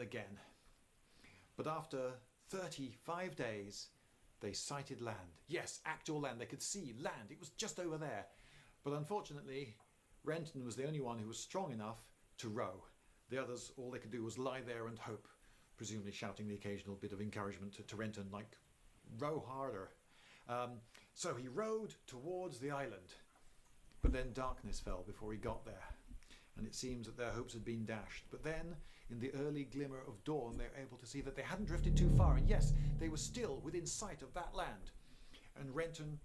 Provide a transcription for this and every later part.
again. But after 35 days, they sighted land. Yes, actual land. They could see land. It was just over there. But unfortunately, Renton was the only one who was strong enough to row. The others, all they could do was lie there and hope, presumably shouting the occasional bit of encouragement to Renton, like, row harder. So he rowed towards the island. But then darkness fell before he got there, and it seems that their hopes had been dashed. But then, in the early glimmer of dawn, they were able to see that they hadn't drifted too far, and yes, they were still within sight of that land. And Renton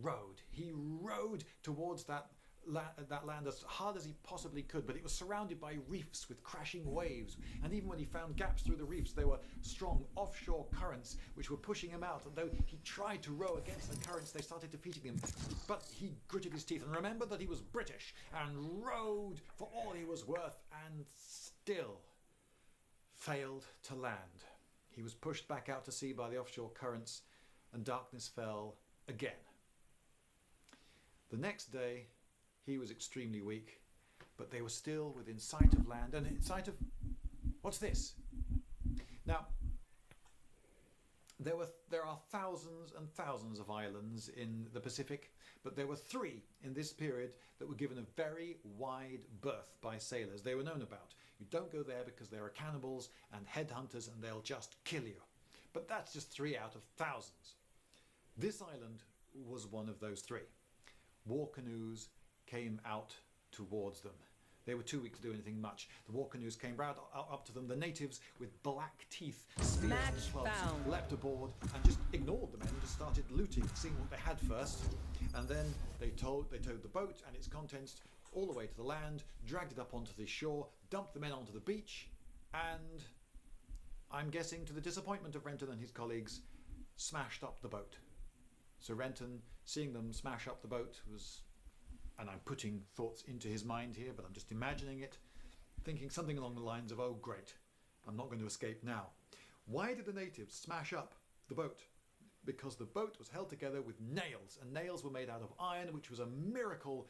rowed. He rowed towards that land as hard as he possibly could, but it was surrounded by reefs with crashing waves, and even when he found gaps through the reefs, there were strong offshore currents which were pushing him out, and though he tried to row against the currents, they started defeating him. But he gritted his teeth and remembered that he was British and rowed for all he was worth, and still failed to land. He was pushed back out to sea by the offshore currents, and darkness fell again. The next day he was extremely weak, but they were still within sight of land, and in sight of... What's this? Now, there are thousands and thousands of islands in the Pacific, but there were 3 in this period that were given a very wide berth by sailors. They were known about. You don't go there because there are cannibals and headhunters, and they'll just kill you. But that's just 3 out of thousands. This island was one of those 3. War canoes came out towards them. They were too weak to do anything much. The war canoes came right up to them. The natives with black teeth, spears and clubs, leapt aboard and just ignored the men and just started looting, seeing what they had first. And then they towed the boat and its contents all the way to the land, dragged it up onto the shore, dumped the men onto the beach, and, I'm guessing to the disappointment of Renton and his colleagues, smashed up the boat. So Renton, seeing them smash up the boat, was... and I'm putting thoughts into his mind here, but I'm just imagining it, thinking something along the lines of, oh great, I'm not going to escape now. Why did the natives smash up the boat? Because the boat was held together with nails, and nails were made out of iron, which was a miracle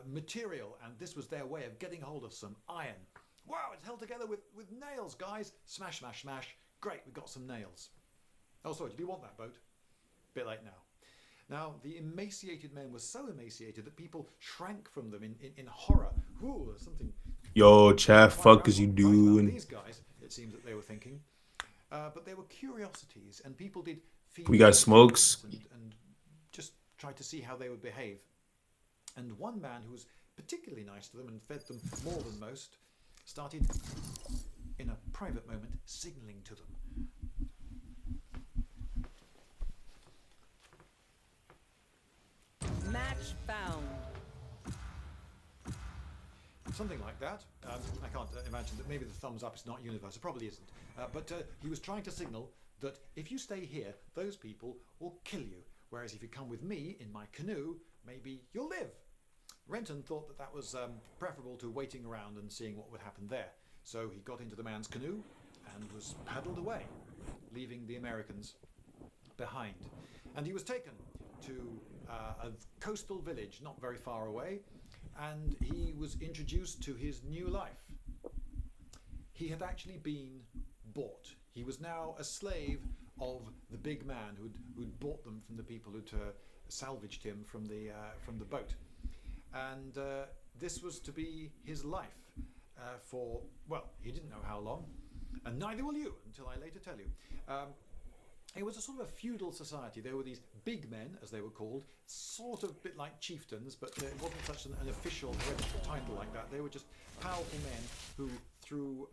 material, and this was their way of getting hold of some iron. Wow, it's held together with nails, guys. Smash, smash, smash. Great, we got some nails. Oh, sorry, did you want that boat? Bit late now. Now, the emaciated men were so emaciated that people shrank from them in horror. Ooh, there's something... Yo, Chad, fuck is you doing? These guys, it seems that they were thinking. But they were curiosities, and people did feed... We got smokes. And just tried to see how they would behave. And one man who was particularly nice to them and fed them more than most started, in a private moment, signalling to them. Match found. Something like that. I can't imagine that. Maybe the thumbs up is not universal. Probably isn't. But he was trying to signal that if you stay here, those people will kill you. Whereas if you come with me in my canoe, maybe you'll live. Renton thought that that was preferable to waiting around and seeing what would happen there. So he got into the man's canoe and was paddled away, leaving the Americans behind. And he was taken to a coastal village not very far away, and he was introduced to his new life. He had actually been bought. He was now a slave of the big man who'd bought them from the people who'd salvaged him from the boat. And this was to be his life for, well, he didn't know how long, and neither will you until I later tell you. It was a sort of a feudal society. There were these big men, as they were called, sort of a bit like chieftains, but it wasn't such an official hereditary title like that. They were just powerful men who, through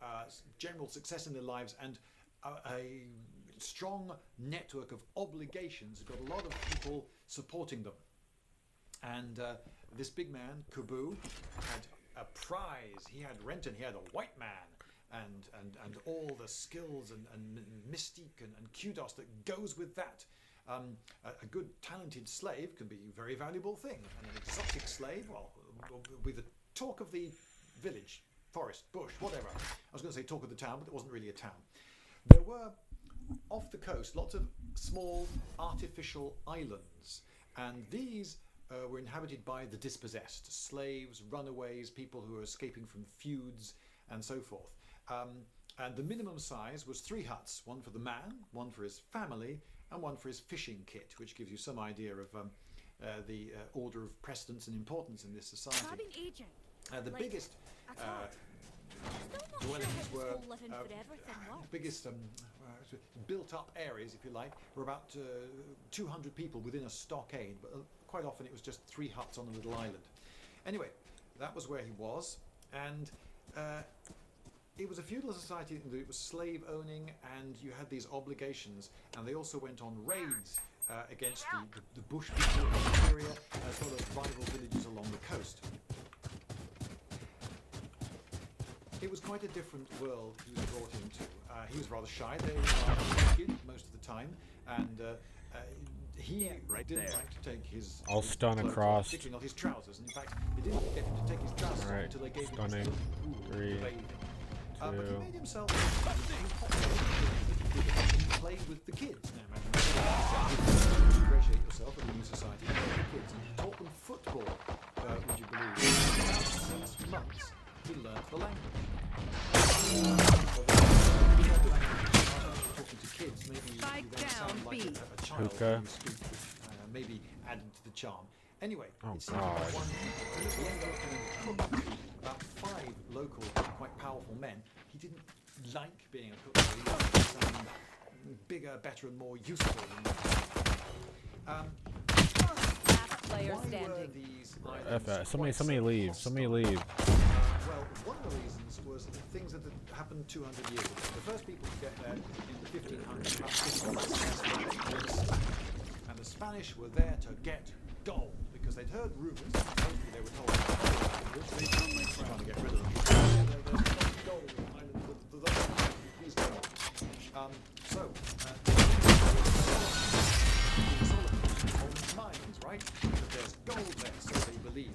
general success in their lives and a strong network of obligations, got a lot of people supporting them. And this big man, Kubu, had a prize. He had Renton, he had a white man. And all the skills and mystique and kudos that goes with that. A good talented slave can be a very valuable thing, and an exotic slave, well, will be the talk of the village, forest, bush, whatever. I was going to say talk of the town, but it wasn't really a town. There were, off the coast, lots of small artificial islands, and these were inhabited by the dispossessed, slaves, runaways, people who were escaping from feuds, and so forth. And the minimum size was 3 huts, one for the man, one for his family, and one for his fishing kit, which gives you some idea of the order of precedence and importance in this society. The biggest dwellings were biggest built-up areas, if you like, were about 200 people within a stockade, but quite often it was just 3 huts on a little island. Anyway, that was where he was, and it was a feudal society. It was slave owning, and you had these obligations, and they also went on raids against the bush people in the area, as well as rival villages along the coast. It was quite a different world he was brought into. He was rather shy. They were naked most of the time, and he didn't like to take his. I'll stun across. Particularly not his trousers. And in fact, he didn't get him to take his trousers off until they gave him his little pool 3, bathing. 2. But he made himself he played with the kids. Now imagine ingratiate yourself in a new society, play with the kids, and he taught them football. Would you believe? In about 6 months, he learnt the language. Talking to kids, maybe you then sound like a child when you speak, maybe adding to the charm. Anyway, it seems like one about 5 local, quite powerful men. He didn't like being a cook. He wanted something bigger, better, and more useful. Last player standing. Somebody leave. Somebody leave. Well, one of the reasons was the things that had happened 200 years ago. The first people to get there in the 1500s, and the Spanish were there to get gold because they'd heard rumours. Mostly they were told which they were trying to get rid of them. There's gold in the island for those. Please go. Mines, right? But there's gold there, so they believe.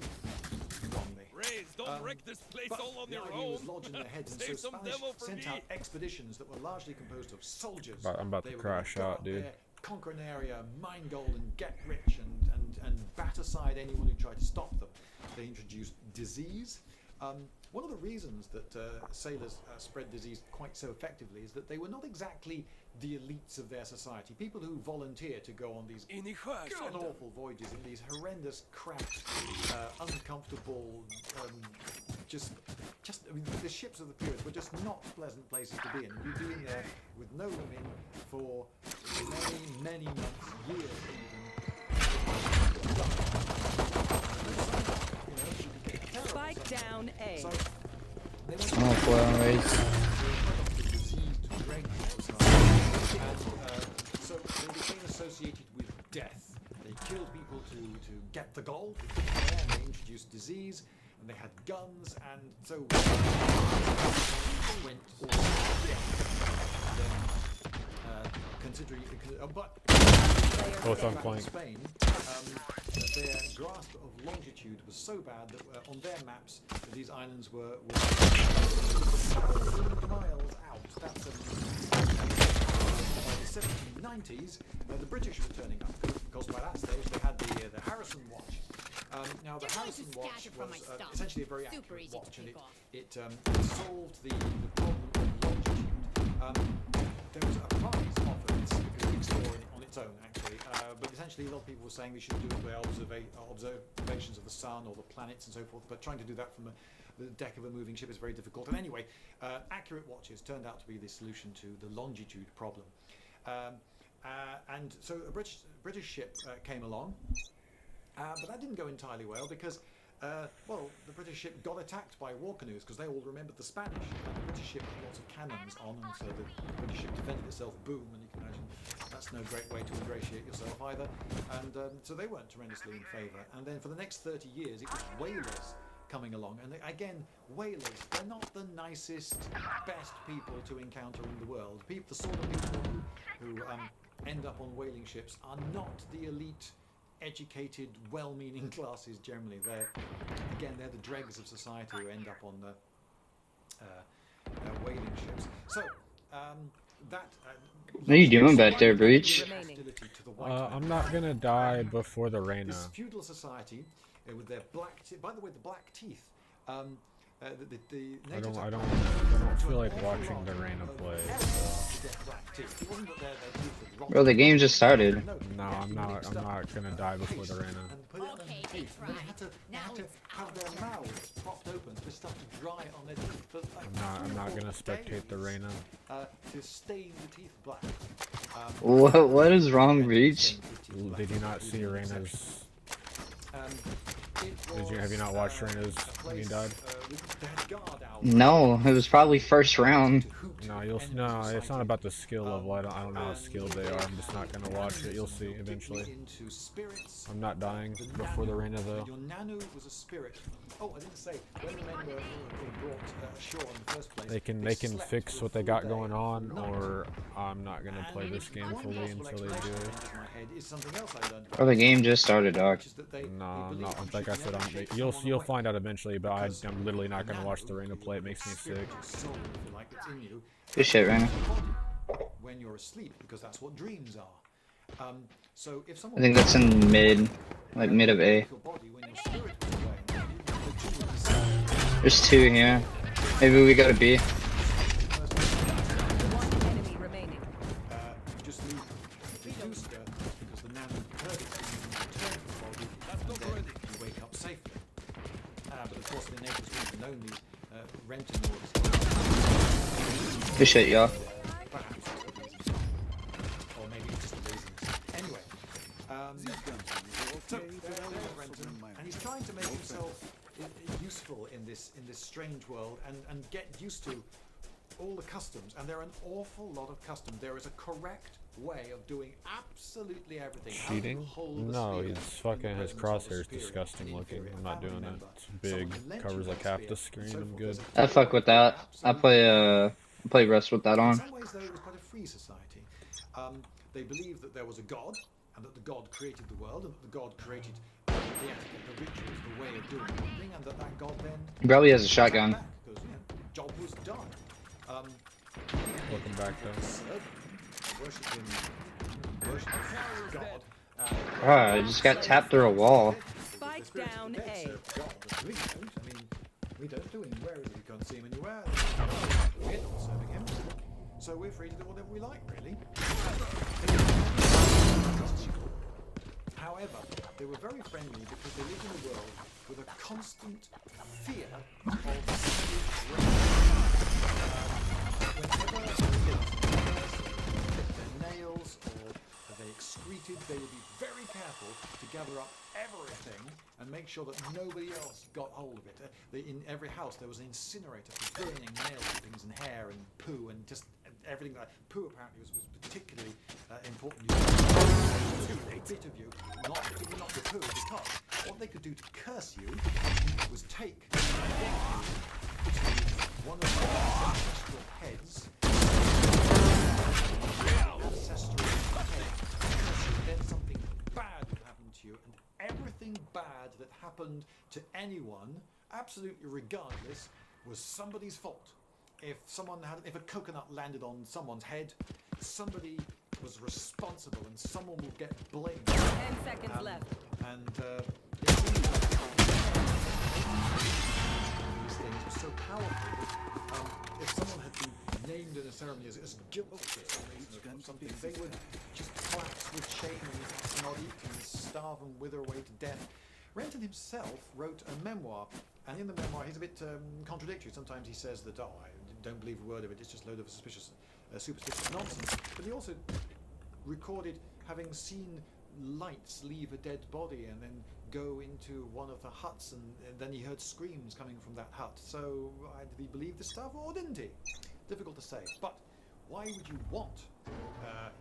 Don't wreck this place all on the your idea own. was lodged in their heads, and so Save some Spanish devil for sent me. out expeditions that were largely composed of soldiers. I'm about to They were crash gonna go out, dude. there, conquer an area, mine gold, and get rich, and bat aside anyone who tried to stop them. They introduced disease. One of the reasons that sailors spread disease quite so effectively is that they were not exactly the elites of their society. People who volunteer to go on these god-awful voyages in these horrendous, cramped, uncomfortable, I mean, the ships of the period were just not pleasant places to be in. You'd be in there with no women for many months, years even. Spike down A. So they went Oh, well, wait. so they became associated with death. They killed people to get the gold, and they introduced disease, and they had guns, and so went all considering, but Both on flank. Spain, their grasp of longitude was so bad that on their maps these islands were 1,000 miles out. That's the 1790s. The British were turning up because by that stage they had the Harrison watch. Now the Harrison watch was essentially a very accurate watch, and it solved the problem of longitude. There was a prize offered. It's a big story on its own, actually. But essentially, a lot of people were saying they should do it by observations of the sun or the planets and so forth. But trying to do that from the deck of a moving ship is very difficult. And anyway, accurate watches turned out to be the solution to the longitude problem. And so a British ship came along, but that didn't go entirely well because. The British ship got attacked by war canoes because they all remembered the Spanish. The British ship had lots of cannons on, and so the British ship defended itself. Boom, and you can imagine that's no great way to ingratiate yourself either. And so they weren't tremendously in favour. And then for the next 30 years, it was whalers coming along. And again, whalers, they're not the nicest, best people to encounter in the world. The sort of people who end up on whaling ships are not the elite, educated, well-meaning classes generally. They're the dregs of society who end up on the whaling ships. So What are you doing back there, Breach? I'm not gonna die before the Reyna. This feudal society with their black teeth. By the way, the black teeth. I don't feel like watching the Reyna play. Bro, the game just started. No, I'm not gonna die before the Reyna. Okay, they tried. Now it's have their mouths propped open for stuff to dry on their teeth. For, like, I'm not gonna 3 or 4 spectate the days, Reyna. To stain the teeth black. What is wrong, Breach? Did you not see Reyna's? Have you not watched Reyna's when he died? No, it was probably first round. No, it's not about the skill level. I don't know how skilled they are. I'm just not gonna watch it. You'll see eventually. I'm not dying before the Reyna though. Your Nanu was a spirit. Oh, I didn't say when the men were brought ashore in the first place. They can fix what they got going on, or I'm not gonna play this game fully until they do it. Bro, the game just started, dog. No, like I said, you'll find out eventually. But I'm literally not gonna watch the Reyna play. It makes me sick. Good shit, Reyna. When you're asleep, because that's what dreams are. So if I think that's in mid, like mid of A. There's 2 here. Maybe we go to B. one enemy remaining. Just leave the booster because the Nano heard it return to the body, and then you wake up safely. But of course the neighbors wouldn't have known the renting orders. Good shit, y'all. Perhaps for reasons. Or maybe it's just the reasons. Anyway, so there's Renton, and he's trying to make himself useful in this strange world and get used to all the customs. And there are an awful lot of customs. There is a correct way of doing absolutely everything. Cheating? No, he's fucking, his crosshair's disgusting looking. I'm not doing it. It's big, covers like half the screen. I'm good. I fuck with that. I play Rust with that on. In some ways, though, it was quite a free society. They believed that there was a god, and that the god created the world, and that the god created the etiquette, the rituals, the way of doing something, and that god then He probably has a shotgun. because job was done. Welcome back though. Worshipping God. Ah, I just got tapped through a wall. Spike down A. We don't do him. Where is he? We can't see him anywhere. We're not serving him. So we're free to do whatever we like, really. However, they were very friendly because they lived in a world with a constant fear of whenever their nails or they excreted, they would be very careful to gather up everything and make sure that nobody else got hold of it. In every house there was an incinerator for burning nail clippings and hair and poo and just everything like poo apparently was particularly important. A bit of you, not the poo, because what they could do to curse you was take one of the ancestral heads, ancestral head, then something bad would happen to you, and everything bad that happened to anyone, absolutely regardless, was somebody's fault. If a coconut landed on someone's head, somebody was responsible and someone would get blamed. 10 seconds left. And it seems like these things were so powerful that if someone had been named in a ceremony as guilty of something, they would just collapse with shame and not eat and starve and wither away to death. Renton himself wrote a memoir, and in the memoir he's a bit contradictory. Sometimes he says that, oh, I don't believe a word of it, it's just a load of superstitious nonsense. But he also recorded having seen lights leave a dead body and then go into one of the huts, and then he heard screams coming from that hut. So did he believe this stuff or didn't he? Difficult to say. But why would you want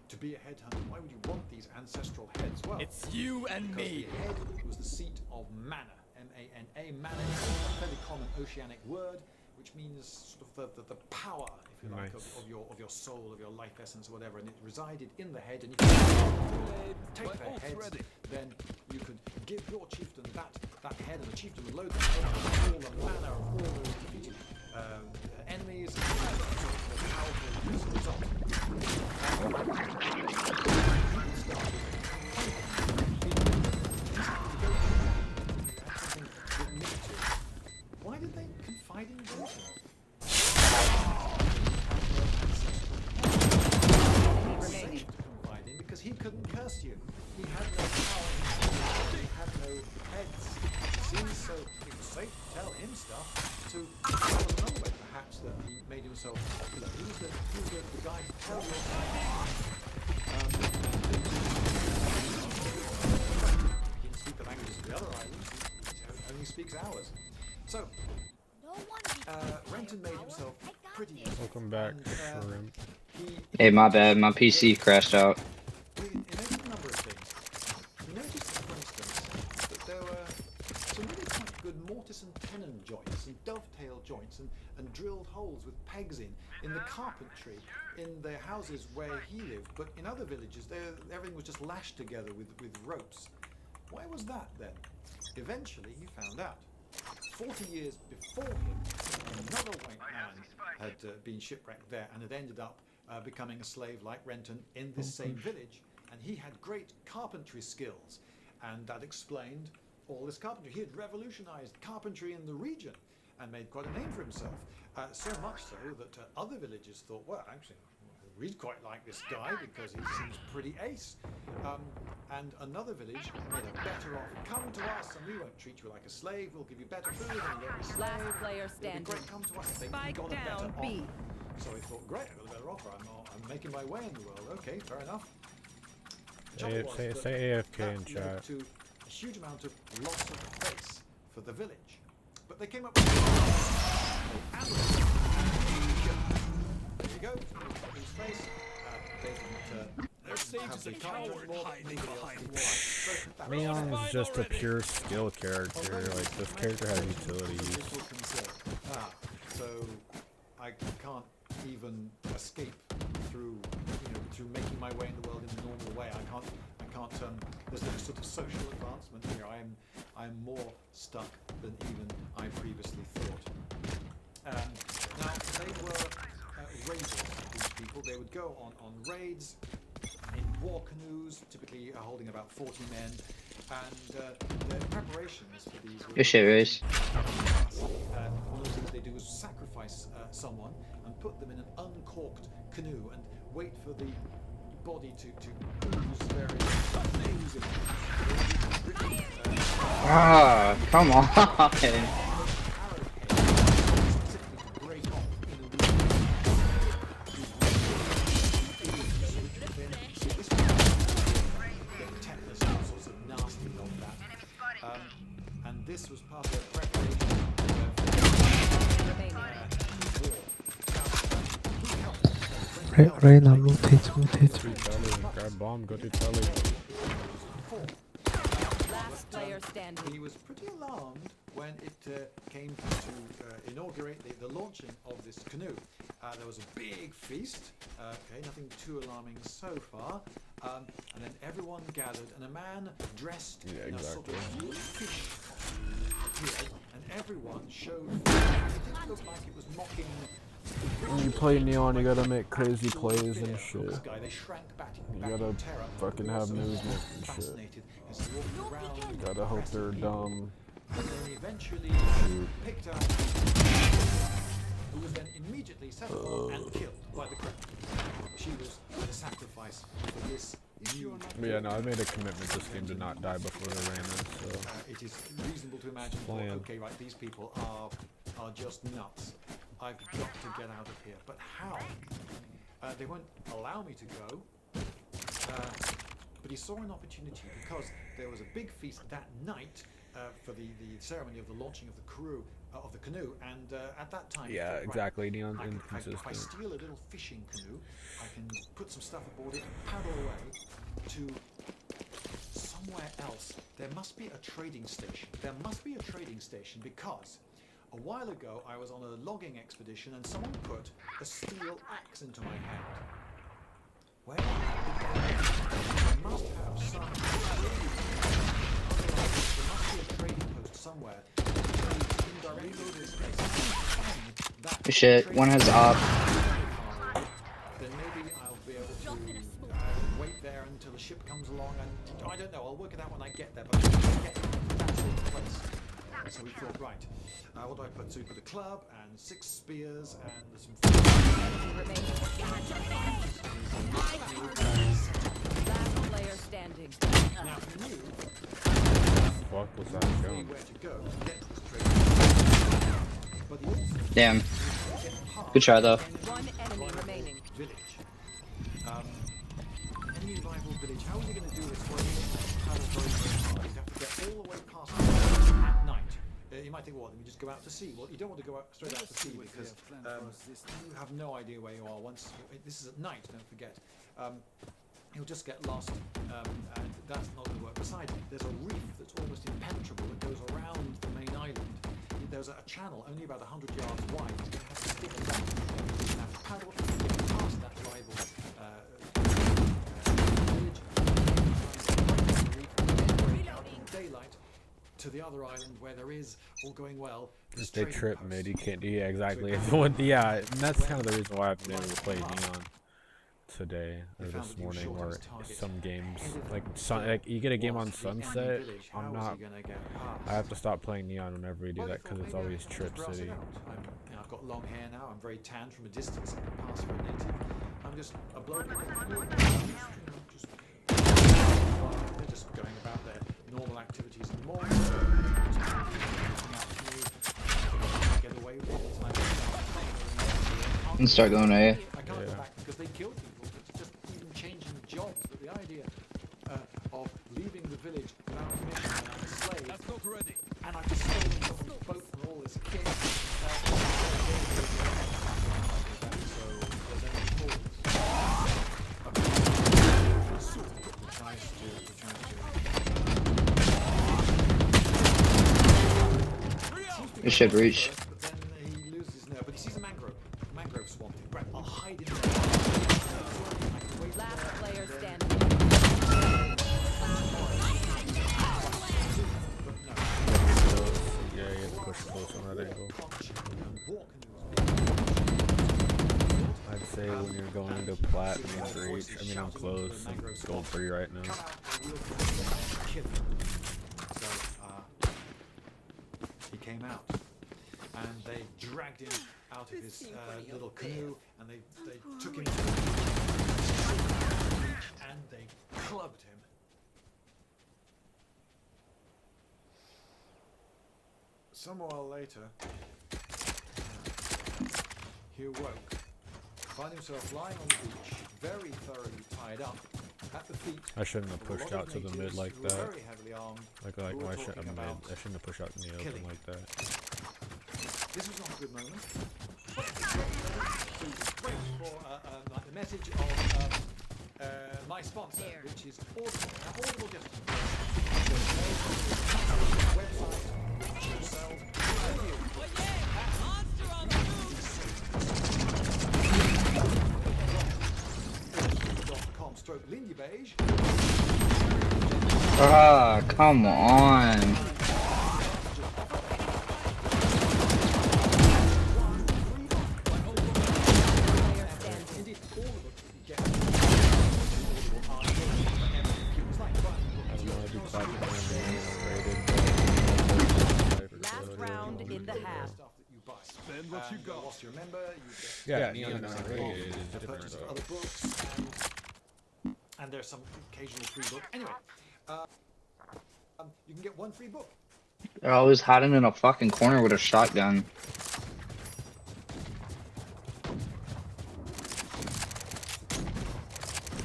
to be a headhunter? Why would you want these ancestral heads? Well, It's you and because me. the head was the seat of mana. M-A-N-A. Mana is a fairly common oceanic word, which means sort of the power, if you like, Nice. of your soul, of your life essence, or whatever, and it resided in the head. And you could take their heads, then you could give your chieftain that head, and the chieftain would load the head with all the mana of all those defeated enemies, and the powerful as a result. Why did they confide I tell you, he can speak the languages of the other islands. He only speaks ours. So, Renton made himself pretty useful. Welcome back, And, Shrimp. Hey, my bad. My PC crashed out. in a number of things. We noticed, for instance, that there were some really quite good mortise and tenon joints and dovetail joints and drilled holes with pegs in the carpentry in the houses where he lived. But in other villages, everything was just lashed together with ropes. Why was that then? Eventually, he found out. 40 years before him, another white man had been shipwrecked there and had ended up becoming a slave like Renton in this same village, and he had great carpentry skills, and that explained all this carpentry. He had revolutionized carpentry in the region and made quite a name for himself, so much so that other villagers thought, well, actually, we'd quite like this guy because he seems pretty ace. And another village made a better offer. Come to us and we won't treat you like a slave. We'll give you better food and you'll be a slave. Last player It'll be standing. great. Come to us. They Spike got a better down, B. offer. So he thought, great, I got a better offer. I'm making my way in the world. Okay, fair enough. Say AFK in that chat. led to a huge amount of loss of face for the village. But they came up with there you go. In space. They didn't. Their sage is a coward hiding behind it. Neon's just a pure skill character. Like, this character has utility use. So I can't even escape through making my way in the world in the normal way. I can't. There's no sort of social advancement here. I'm more stuck than even I previously thought. Now they were raiders. These people. They would go on raids in war canoes, typically holding about 40 men, and their preparations for these. Good shit, Race. One of the things they do is sacrifice someone and put them in an uncorked canoe and wait for the body to ooze various things. Ah, come on. And this was part of their preparation. Reyna, rotate. Grab bomb, go to telly. Last player standing. He was pretty alarmed when it came to inaugurate the launching of this canoe. There was a big feast. Okay, nothing too alarming so far. And then everyone gathered, and a man dressed in a sort of fish appeared, and everyone showed. It didn't look like it was mocking. When you play Neon, you gotta make crazy plays and shit. This guy, they shrank back You in gotta terror. fucking have Also movement and shit. fascinated as he walked around. You gotta hope they're dumb. And then eventually picked up, who was then immediately set upon and killed by the crowd. She was the sacrifice for this immune. But yeah, no, I made a commitment this game to not die before the Reyna, so. It is reasonable to imagine, well, Plan. okay, right, these people are just nuts. I've got to get out of here. But how? They won't allow me to go. But he saw an opportunity because there was a big feast that night for the ceremony of the launching of the crew of the canoe, and at that time, Yeah, I thought, right, exactly. Neon's if I inconsistent. steal a little fishing canoe, I can put some stuff aboard it and paddle away to somewhere else. There must be a trading station. There must be a trading station because a while ago I was on a logging expedition and someone put a steel axe into my hand. Where did I must have some. Otherwise, there must be a trading post somewhere. Indirectly to this place. That Good shit. One has op. then maybe I'll be able to wait there until the ship comes along, and I don't know, I'll work it out when I get there, but I need to get that sort of place. So we thought, right, what do I put? So we put a club and 6 spears and some Last player standing. Now we knew Fuck was that going? where to go to get to this trading. But he also Damn. Good try though. One enemy remaining. remaining. village. Enemy rival village. How is he going to do this? Well, he has to travel very, very hard. He'd have to get all the way past at night. You might think, well, then we just go out to sea. Well, you don't want to go out straight out to sea because you have no idea where you are. Once this is at night, don't forget. You'll just get lost, and that's not going to work. Besides, there's a reef that's almost impenetrable that goes around the main island. There's a channel only about 100 yards wide. He's going to have to stick at that. He's going to have to paddle to get past that rival village, daylight to the other island where there is, all going well. If they trip mid, you can't. Yeah, exactly. Yeah, and that's kind of the reason why I've been able to play Neon today or this morning, or some games like you get a game on Sunset. I have to stop playing Neon whenever we do that because it's always Trip City. I've got long hair now. I'm very tanned from a distance. I can pass for a native. I'm just a bloke. They're just going about their normal activities in the morning. Get away with it. It's like And start going A. I can't go back because they kill people. It's just even changing jobs. But the idea of leaving the village without permission and I'm a slave, That's not ready. and I've just stolen someone's boat and all this kit. So there's only four. It should reach. But then he loses his nerve. But he sees a mangrove swamp. Right, I'll hide in there. Last player standing. Yeah, you have to push close on that angle. I'd say when you're going to plat and reach, I mean I'm close and gold free right now. So he came out, and they dragged him out of his little canoe, and they took him to the beach, and they clubbed him. Some while later, he awoke, found himself lying on the beach, very thoroughly tied up, at the feet. I shouldn't have pushed out to the mid like that. Very heavily armed. Like who were I shouldn't talking have about I shouldn't have pushed out in the open killing. like that. This was not a good moment. But it's great for like the message of my sponsor, which is Audible. Now, Audible just website which sells audio. Lindy Beige. Ah, come on. Indeed, all of them get Last round in the half. stuff that you buy. Spend what you got. Whilst you're a member, you get Yeah, you Neon know, is some rated books, is a different purchase of though. other books, and there's some occasional free book. Anyway, you can get one free book. They're always hiding in a fucking corner with a shotgun.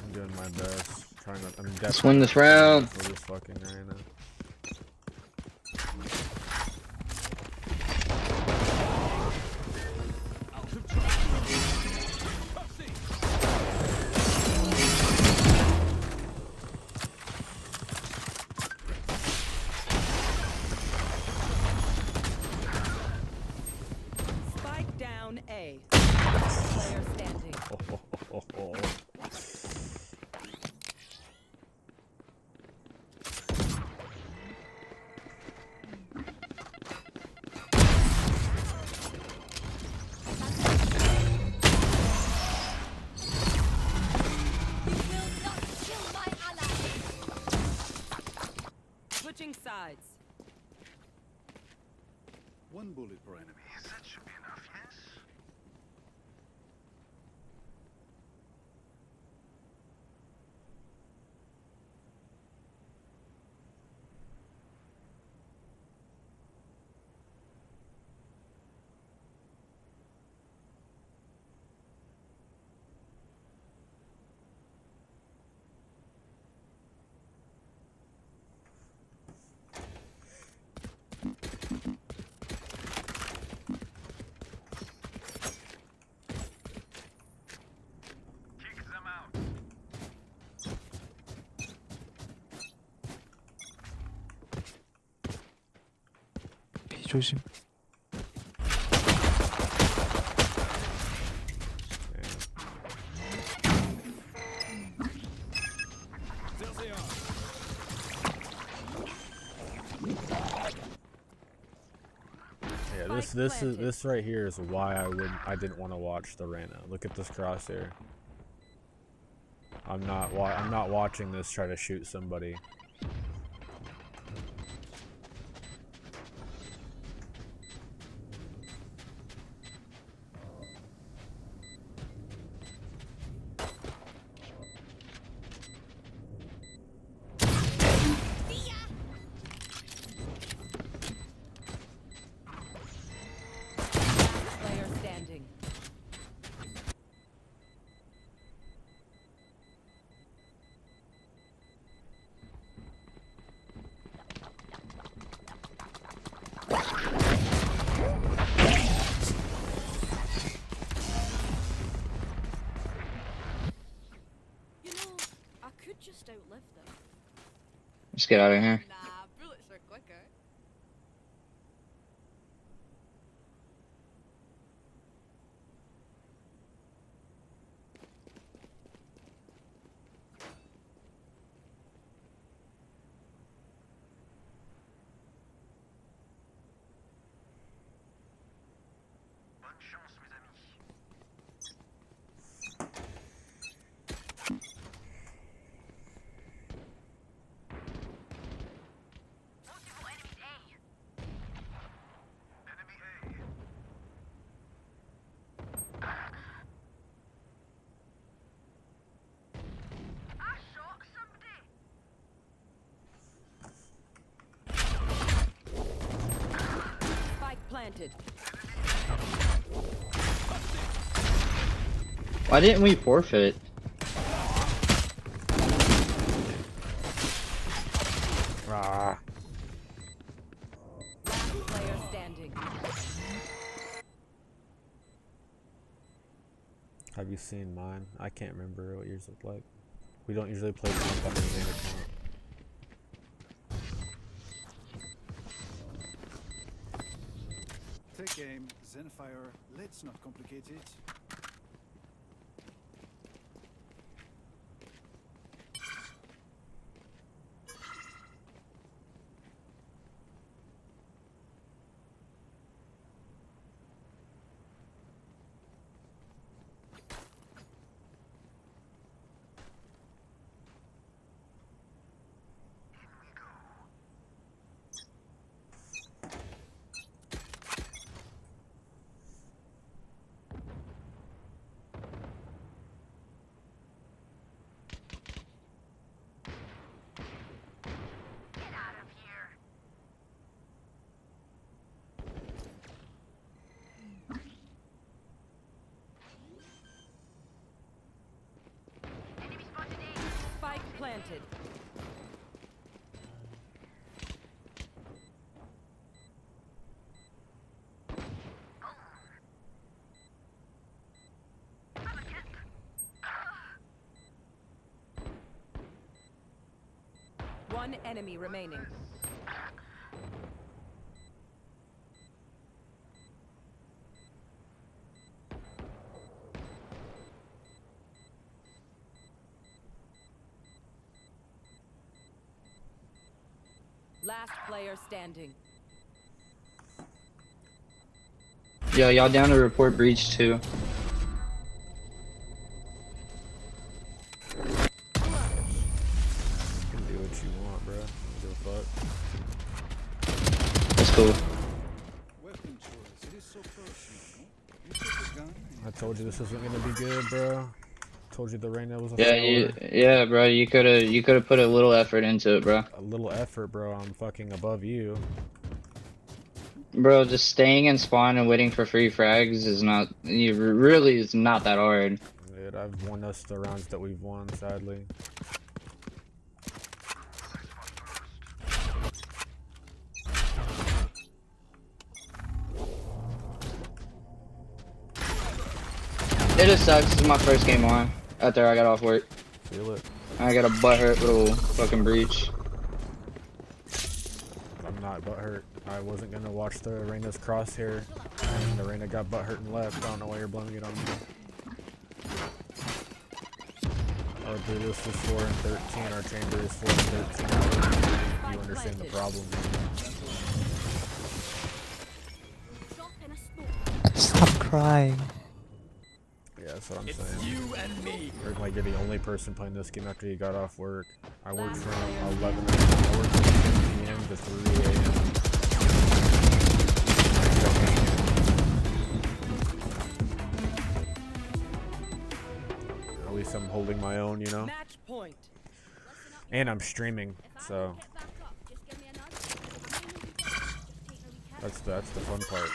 I'm doing my best. Trying to. I'm Let's win this round. for this fucking arena. Spike down A. Player standing. Switching sides. One bullet per enemy. 조심. There they are. Yeah, Spike this right here is why I didn't want to watch the Reyna. Look at this crosshair. I'm not watching this try to shoot somebody. Player standing. You know, I could just outlive them. Let's get out of here. Nah, bullets are quicker. Spike planted. Why didn't we forfeit? Ah. Last player standing. Have you seen mine? I can't remember what yours look like. We don't usually play Cant on the main account. Take aim, then fire. Let's not complicate it. Spike planted. One enemy remaining. Last player standing. Yo, y'all down to report breach too. You can do what you want, bro. Don't give a fuck. That's cool. Weapon choice. It is so personal. You take a gun and I told you this isn't gonna be good, bro. Told you the Reyna was a Yeah, failure. yeah, bro. You coulda put a little effort into it, bro. A little effort, bro. I'm fucking above you. Bro, just staying in spawn and waiting for free frags is not. You really is not that hard. Dude, I've won us the rounds that we've won, sadly. It just sucks. This is my first game on. After I got off work, Feel it. I got a butthurt little fucking breach. I'm not butthurt. I wasn't gonna watch the Reina's crosshair, and the Reina got butt hurt and left. I don't know why you're blaming it on me. Our blue list is 4 and 13. Our chamber is 4 and 13. You understand the problem. Drop in a smoke. Stop crying. Yeah, that's what I'm It's saying. you and me. Or like you're the only person playing this game after you got off work. I worked from 11 I worked from 10 p.m. to 3 a.m. At least I'm holding my own, you know? Match point. And I'm streaming, so Get back up. Just give me a nudge. I may not be dead. Just take a wee count. that's the fun part.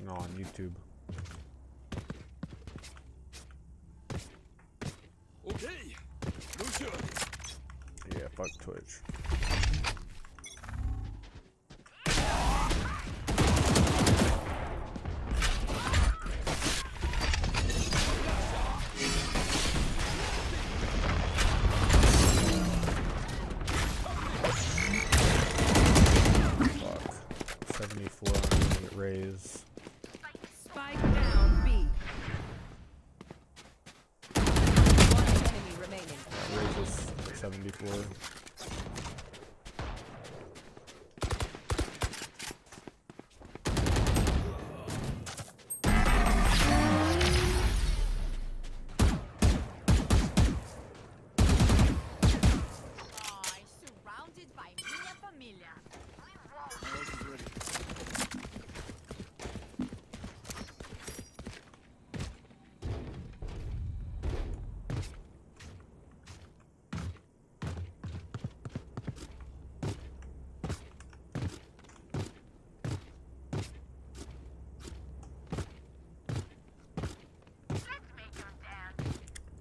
No, on YouTube. Okay. Lucio. Yeah, fuck Twitch. Fuck. 74 on the raise. Spike down B. One enemy remaining. Raise is 74. Surrounded by minha família. Ours is ready.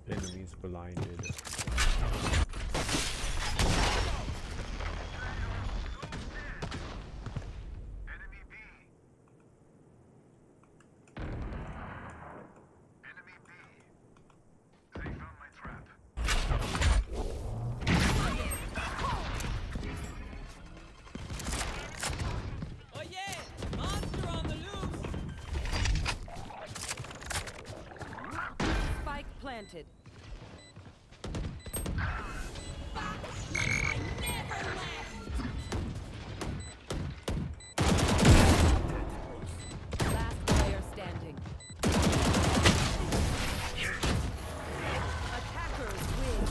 Enemies blinded. Oh yeah! Monster on the loose! Spike planted. Last player standing. Attackers win.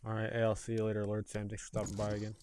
Alright, I'll see you later, Lord Sam. Thanks for stopping by again.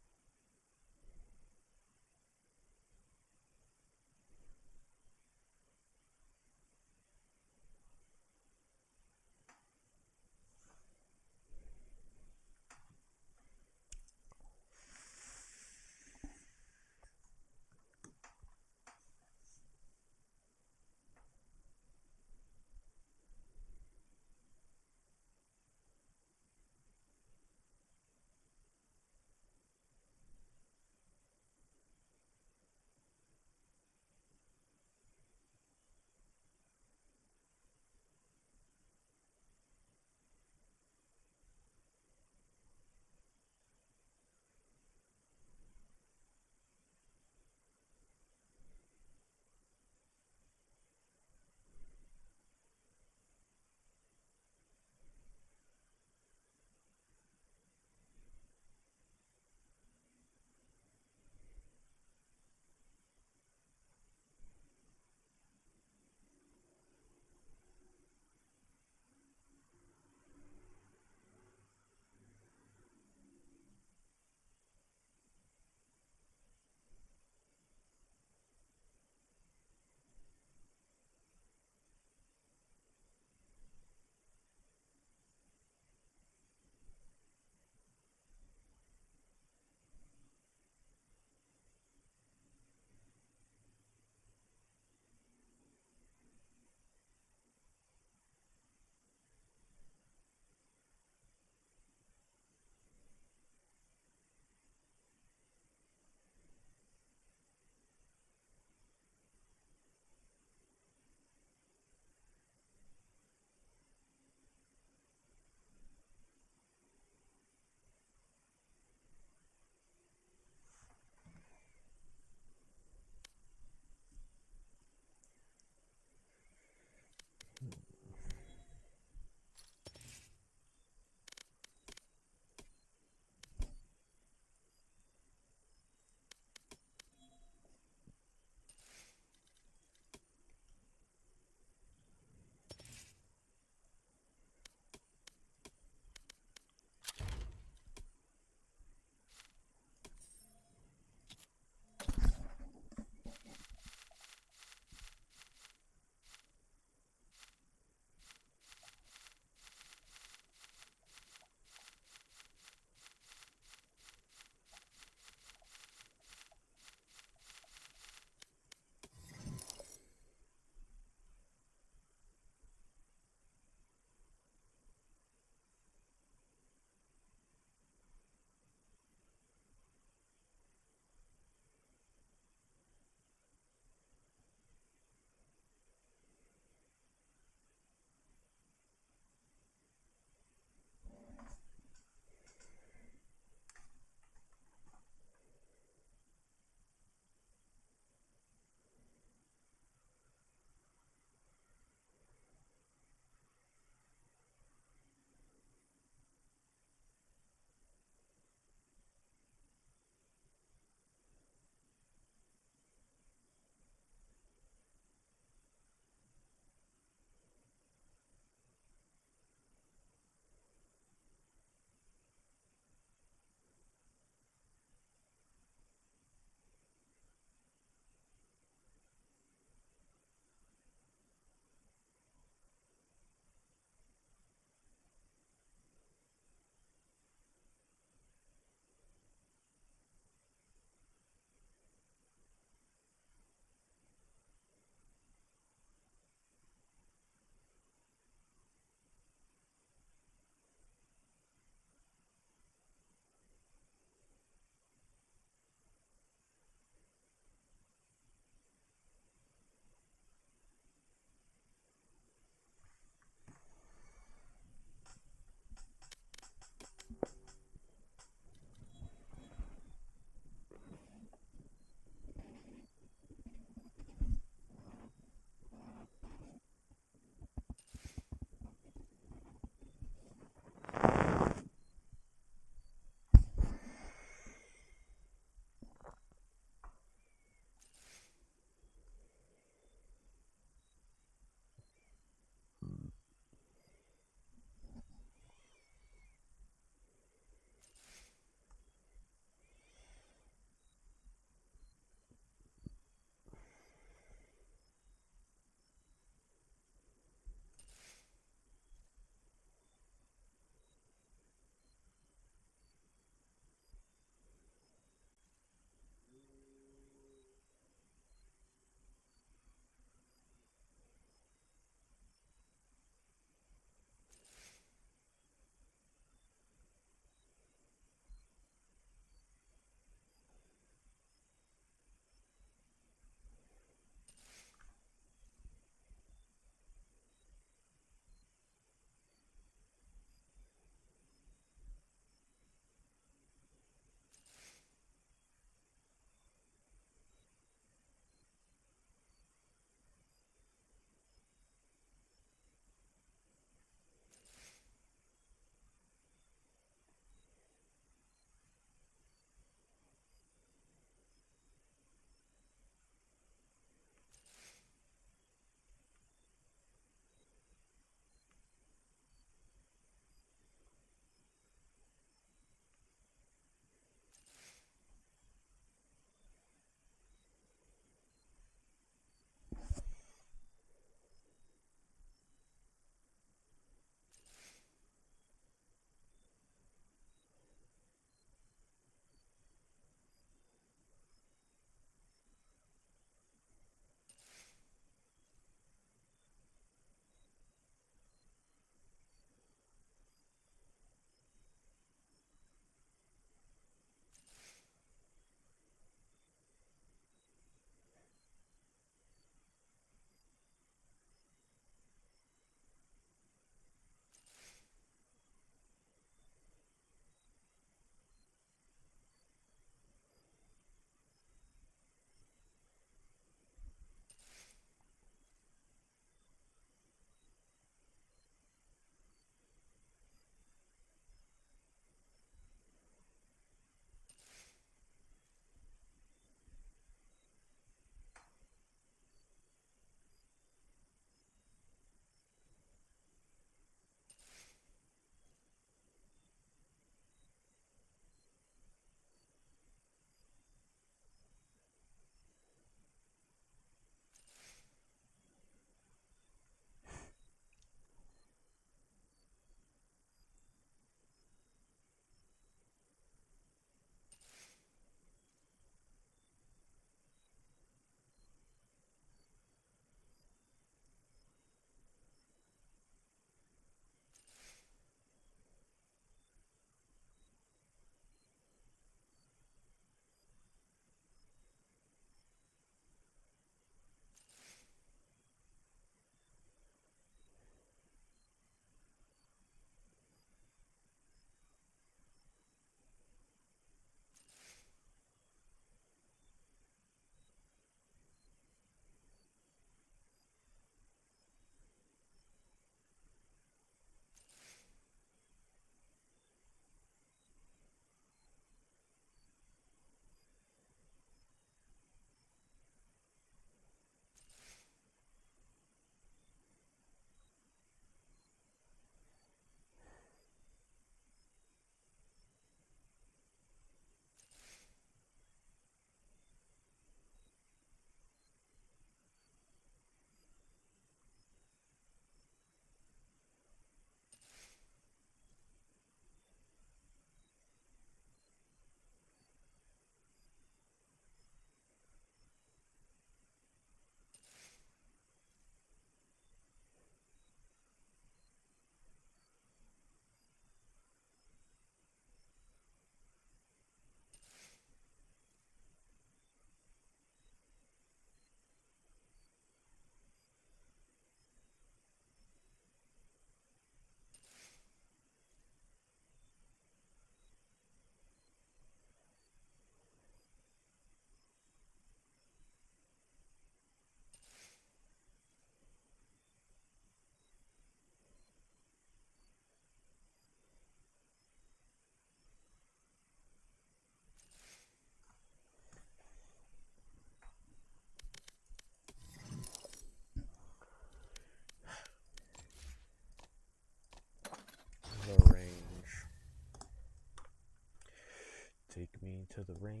to the range.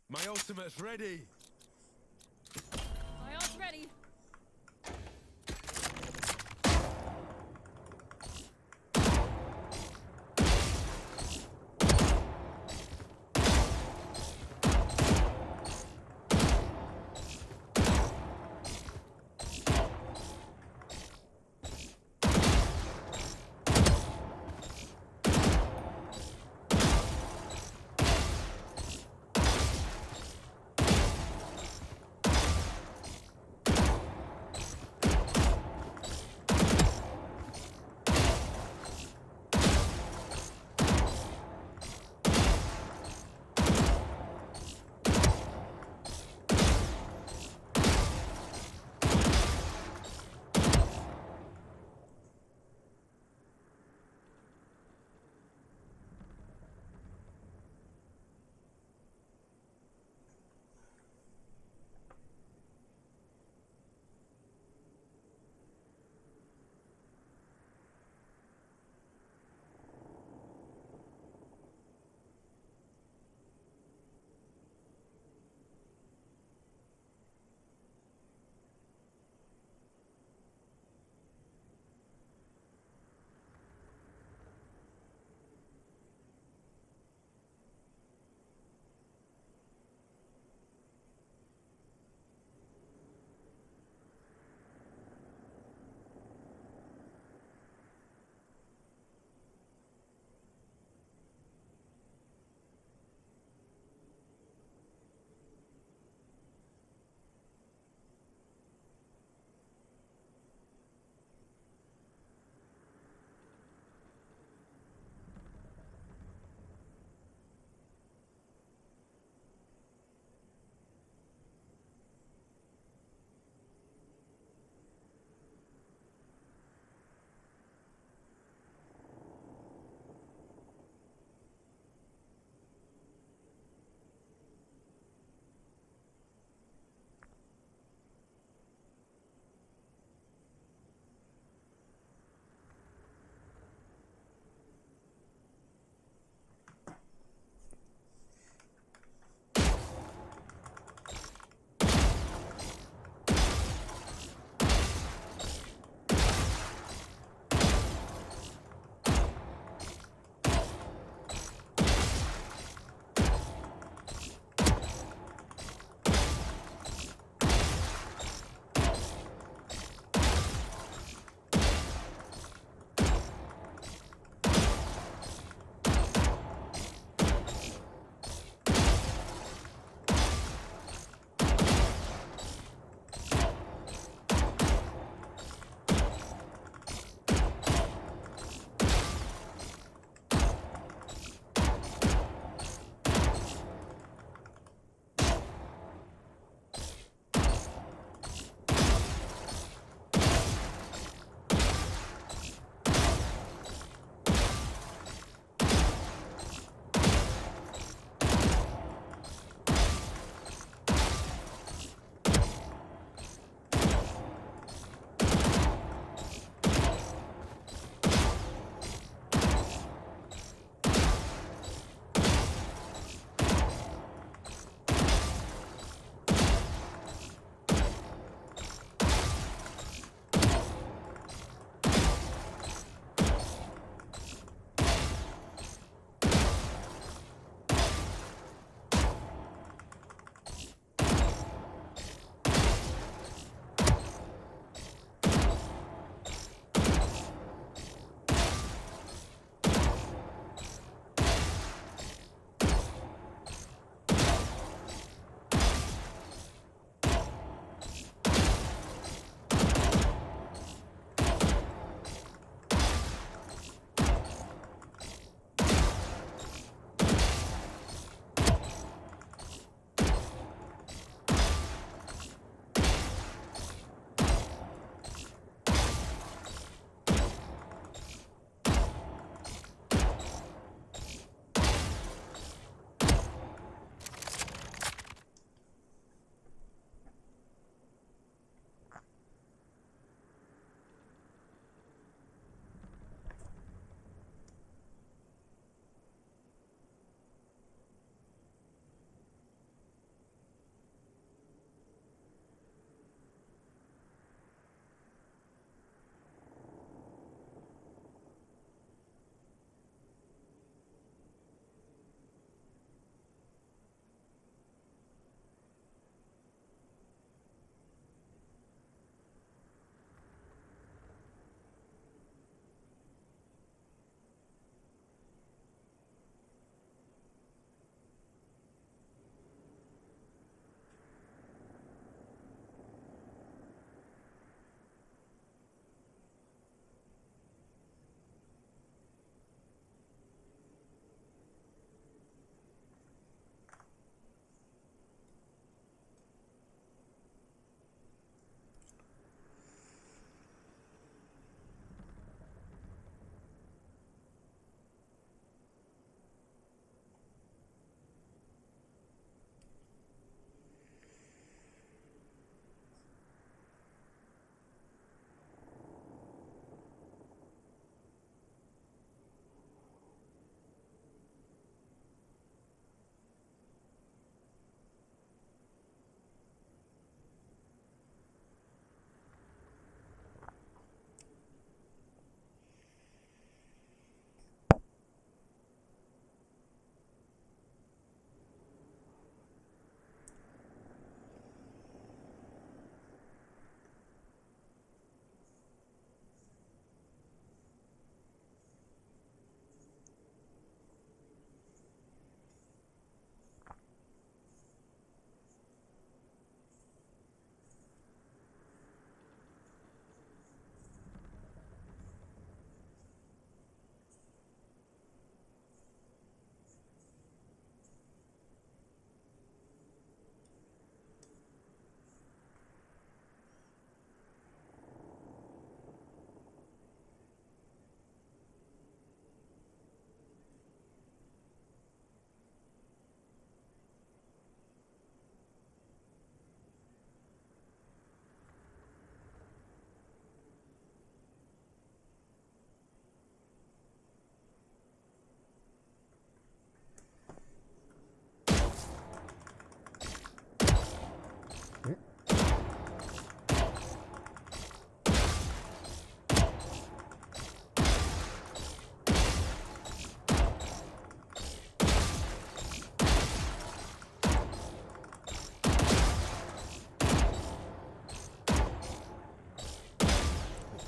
My ultimate's ready. My art's ready.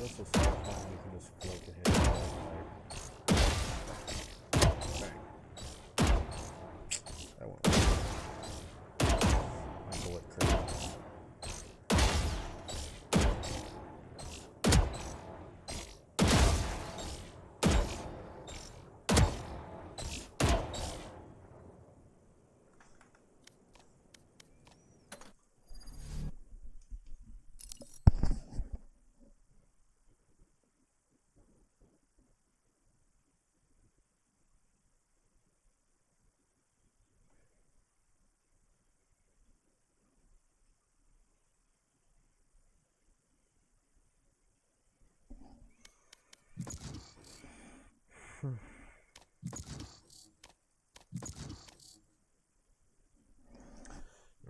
This is so fun. You can just float the hit. Bang. That won't work. My bullet crazy.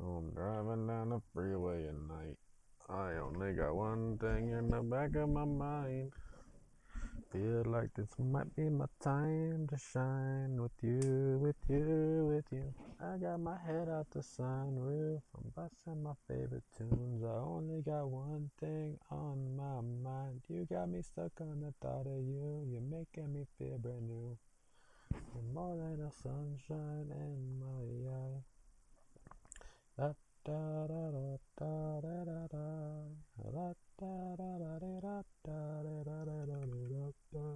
I'm driving down the freeway at night. I only got one thing in the back of my mind. Feel like this might be my time to shine with you, with you, with you. I got my head out the sunroof. I'm busting my favorite tunes. I only got one thing on my mind. You got me stuck on the thought of you. You're making me feel brand new. You're more than a sunshine in my eye. Da da da da da da da da da da da da da da da da da.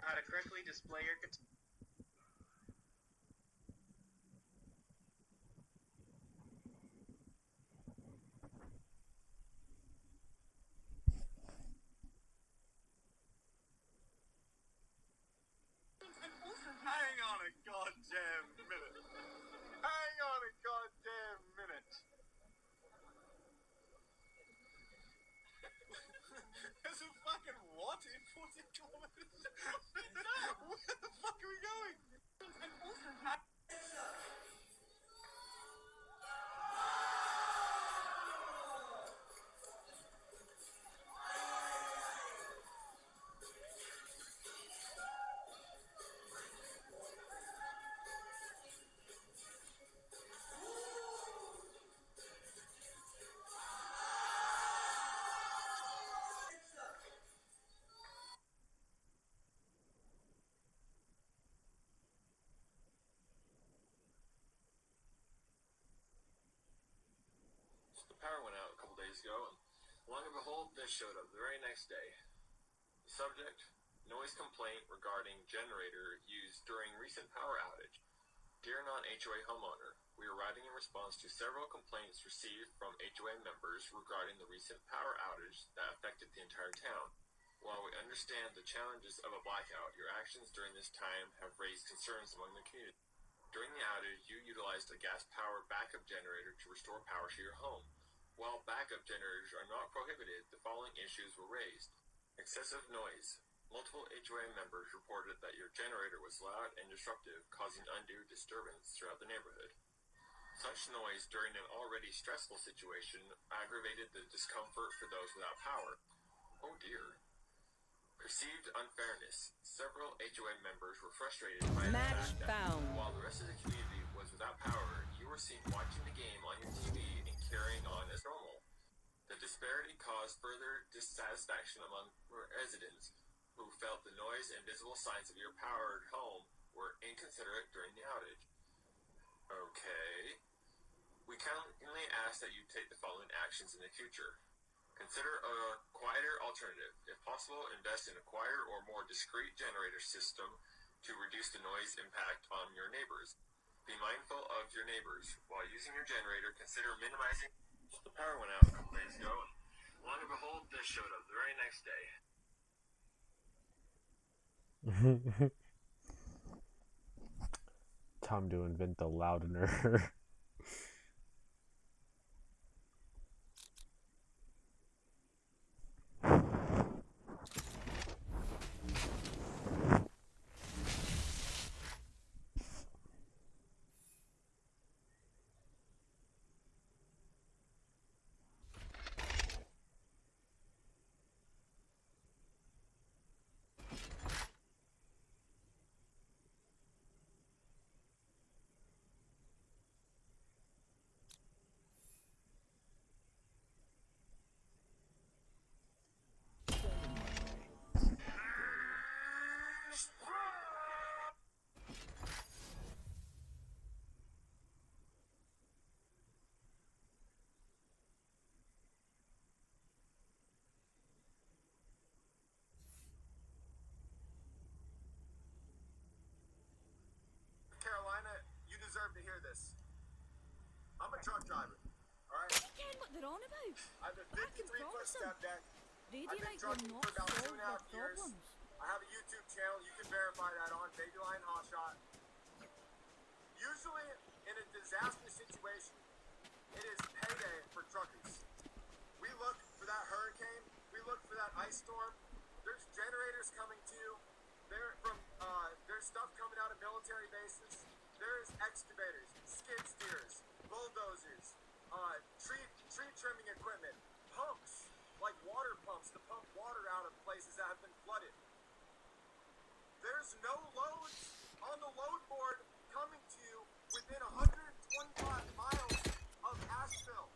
How to correctly display your guitar. Hang on a goddamn minute. Hang on a goddamn minute. There's a fucking what in 40 kilometers? Where the fuck are we going? The power went out a couple days ago, and lo and behold, this showed up the very next day. The subject, noise complaint regarding generator used during recent power outage. Dear non-HOA homeowner, we are writing in response to several complaints received from HOA members regarding the recent power outage that affected the entire town. While we understand the challenges of a blackout, your actions during this time have raised concerns among the community. During the outage, you utilized a gas-powered backup generator to restore power to your home. While backup generators are not prohibited, the following issues were raised. Excessive noise. Multiple HOA members reported that your generator was loud and disruptive, causing undue disturbance throughout the neighborhood. Such noise during an already stressful situation aggravated the discomfort for those without power. Oh dear. Perceived unfairness. Several HOA members were frustrated by the fact that while the rest of the community was without power, you were seen watching the game on your TV and carrying on as normal. The disparity caused further dissatisfaction among residents who felt the noise and visible signs of your powered home were inconsiderate during the outage. Okay. We kindly ask that you take the following actions in the future. Consider a quieter alternative. If possible, invest in a quieter or more discreet generator system to reduce the noise impact on your neighbors. Be mindful of your neighbors. While using your generator, consider minimizing. The power went out a couple days ago, and lo and behold, this showed up the very next day. Time to invent the loudener. to hear this. I'm a truck driver. Alright? I ken what they're on about. I have a I can 53 foot promise 'em. step deck. They'd I've been like will trucking not for about solve 2.5 their years. problems. I have a YouTube channel. You can verify that on Baby Lion Hotshot. Usually, in a disaster situation, it is payday for truckers. We look for that hurricane. We look for that ice storm. There's generators coming to you. There's stuff coming out of military bases. There's excavators, skid steers, bulldozers, tree trimming equipment, pumps, like water pumps to pump water out of places that have been flooded. There's no loads on the load board coming to you within 125 miles of Asheville.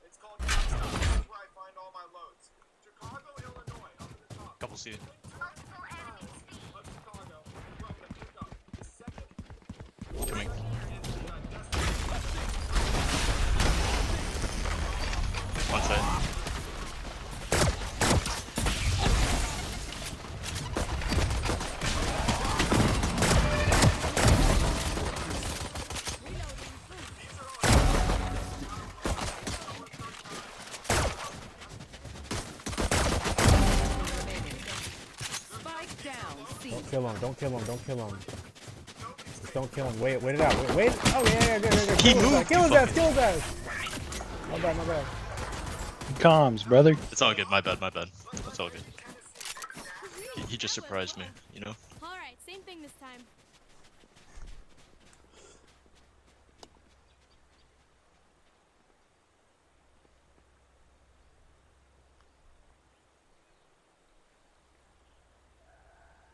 It's called Cant. That's where I find all my loads. Chicago, Illinois, up at the top. Couple C. Of Chicago, where I'm gonna pick up. Second Coming. One side. Spike down. C. Don't kill him. Don't kill him. Don't kill him. Don't kill him. Wait it out. Wait. Oh yeah, good. He moved. Kill his ass. Kill his ass. My bad. Comms, brother. It's all good. My bad. It's all good. He just surprised me, you know? Alright, same thing this time.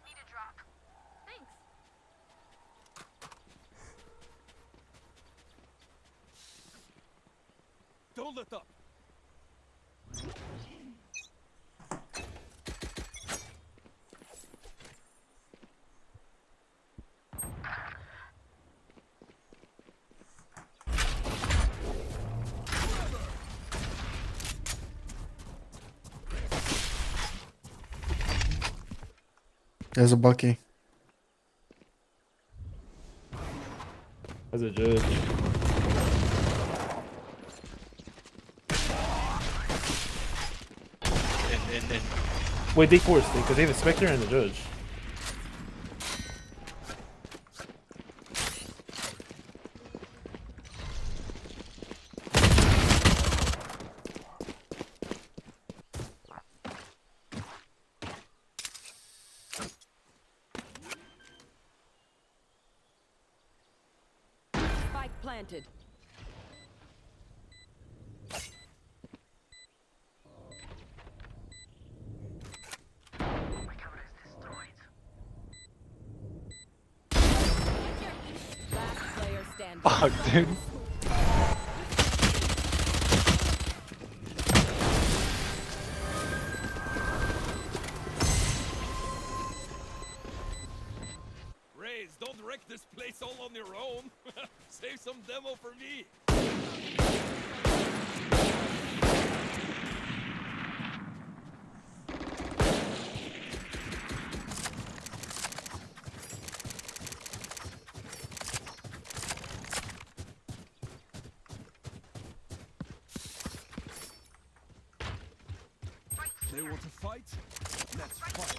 Need a drop. Thanks. Don't let up. There's a Bucky. As a judge. And Wait, they forced it because they have a Spectre and a Judge. Spike planted. Last player standing. Fuck, dude. Raze, don't wreck this place all on your own. Save some demo for me. They want to fight? Let's fight.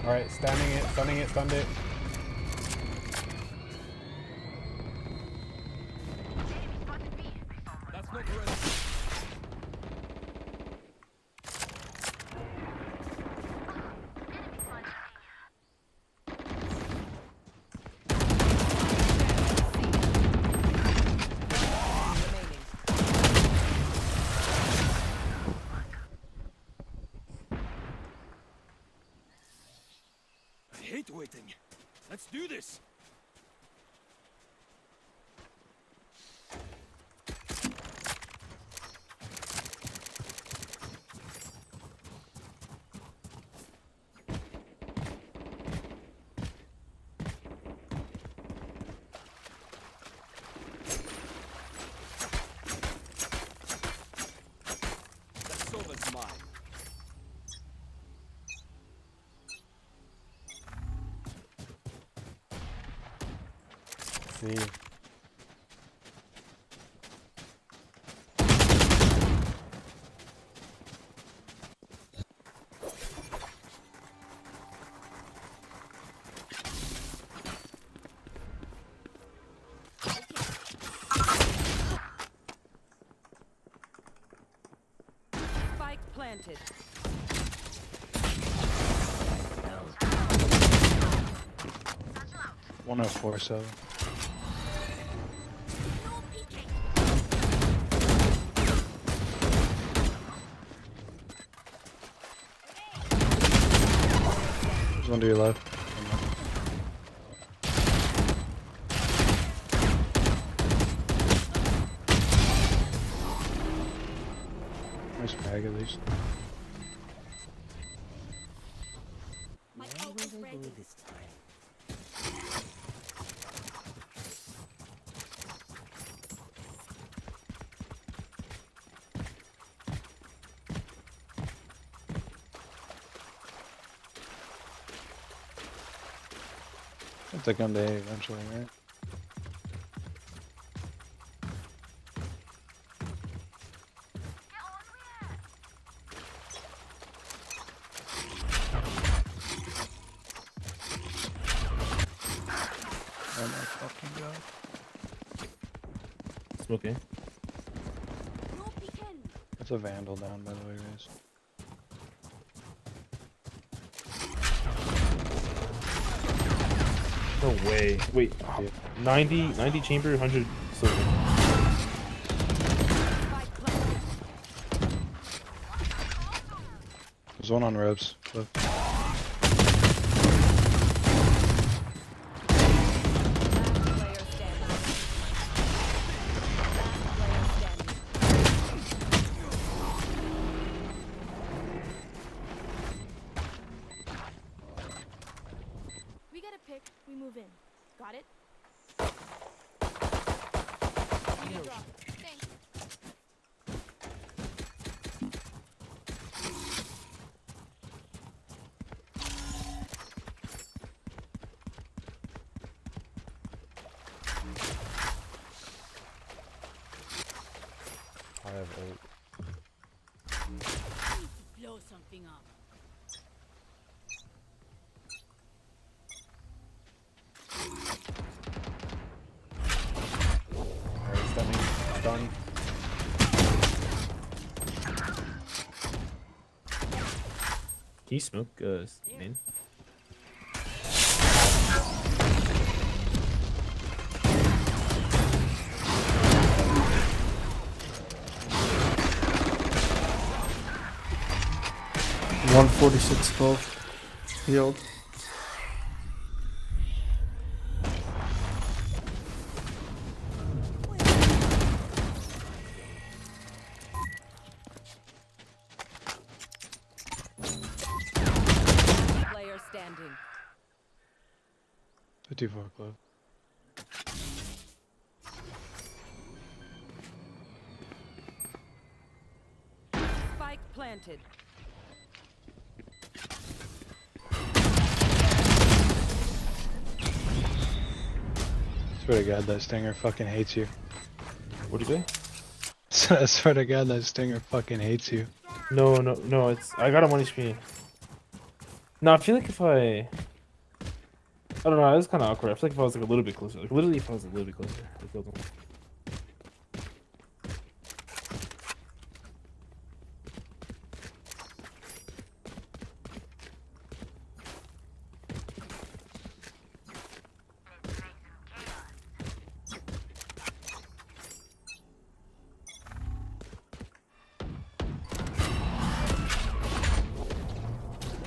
Alright, stunning it, stunned it. That's not ready. Remaining. I hate waiting. C. Spike planted. 1047. There's one to your left. Nice bag at least. My ult is ready. I have to come to A eventually, right? Oh my fucking god. Smoking. No peeking. That's a vandal down, by the way, guys. No way. Wait. 90 chamber, 100 silver. Spike planted. There's one on ropes. Cliff. Last player standing. Last player standing. We get a pick, we move in. Got it? Need a drop. Thanks. I have 8. Blow something up. Alright, stunning. Stun. Can you smoke, man? $146 healed. Player standing. 54 club. Spike planted. Swear to God, that stinger fucking hates you. What'd you say? I swear to God, that stinger fucking hates you. No, it's I got him 1 HP. No, I feel like if I don't know, it's kinda awkward. I feel like if I was like a little bit closer. Like literally if I was a little bit closer, I killed him.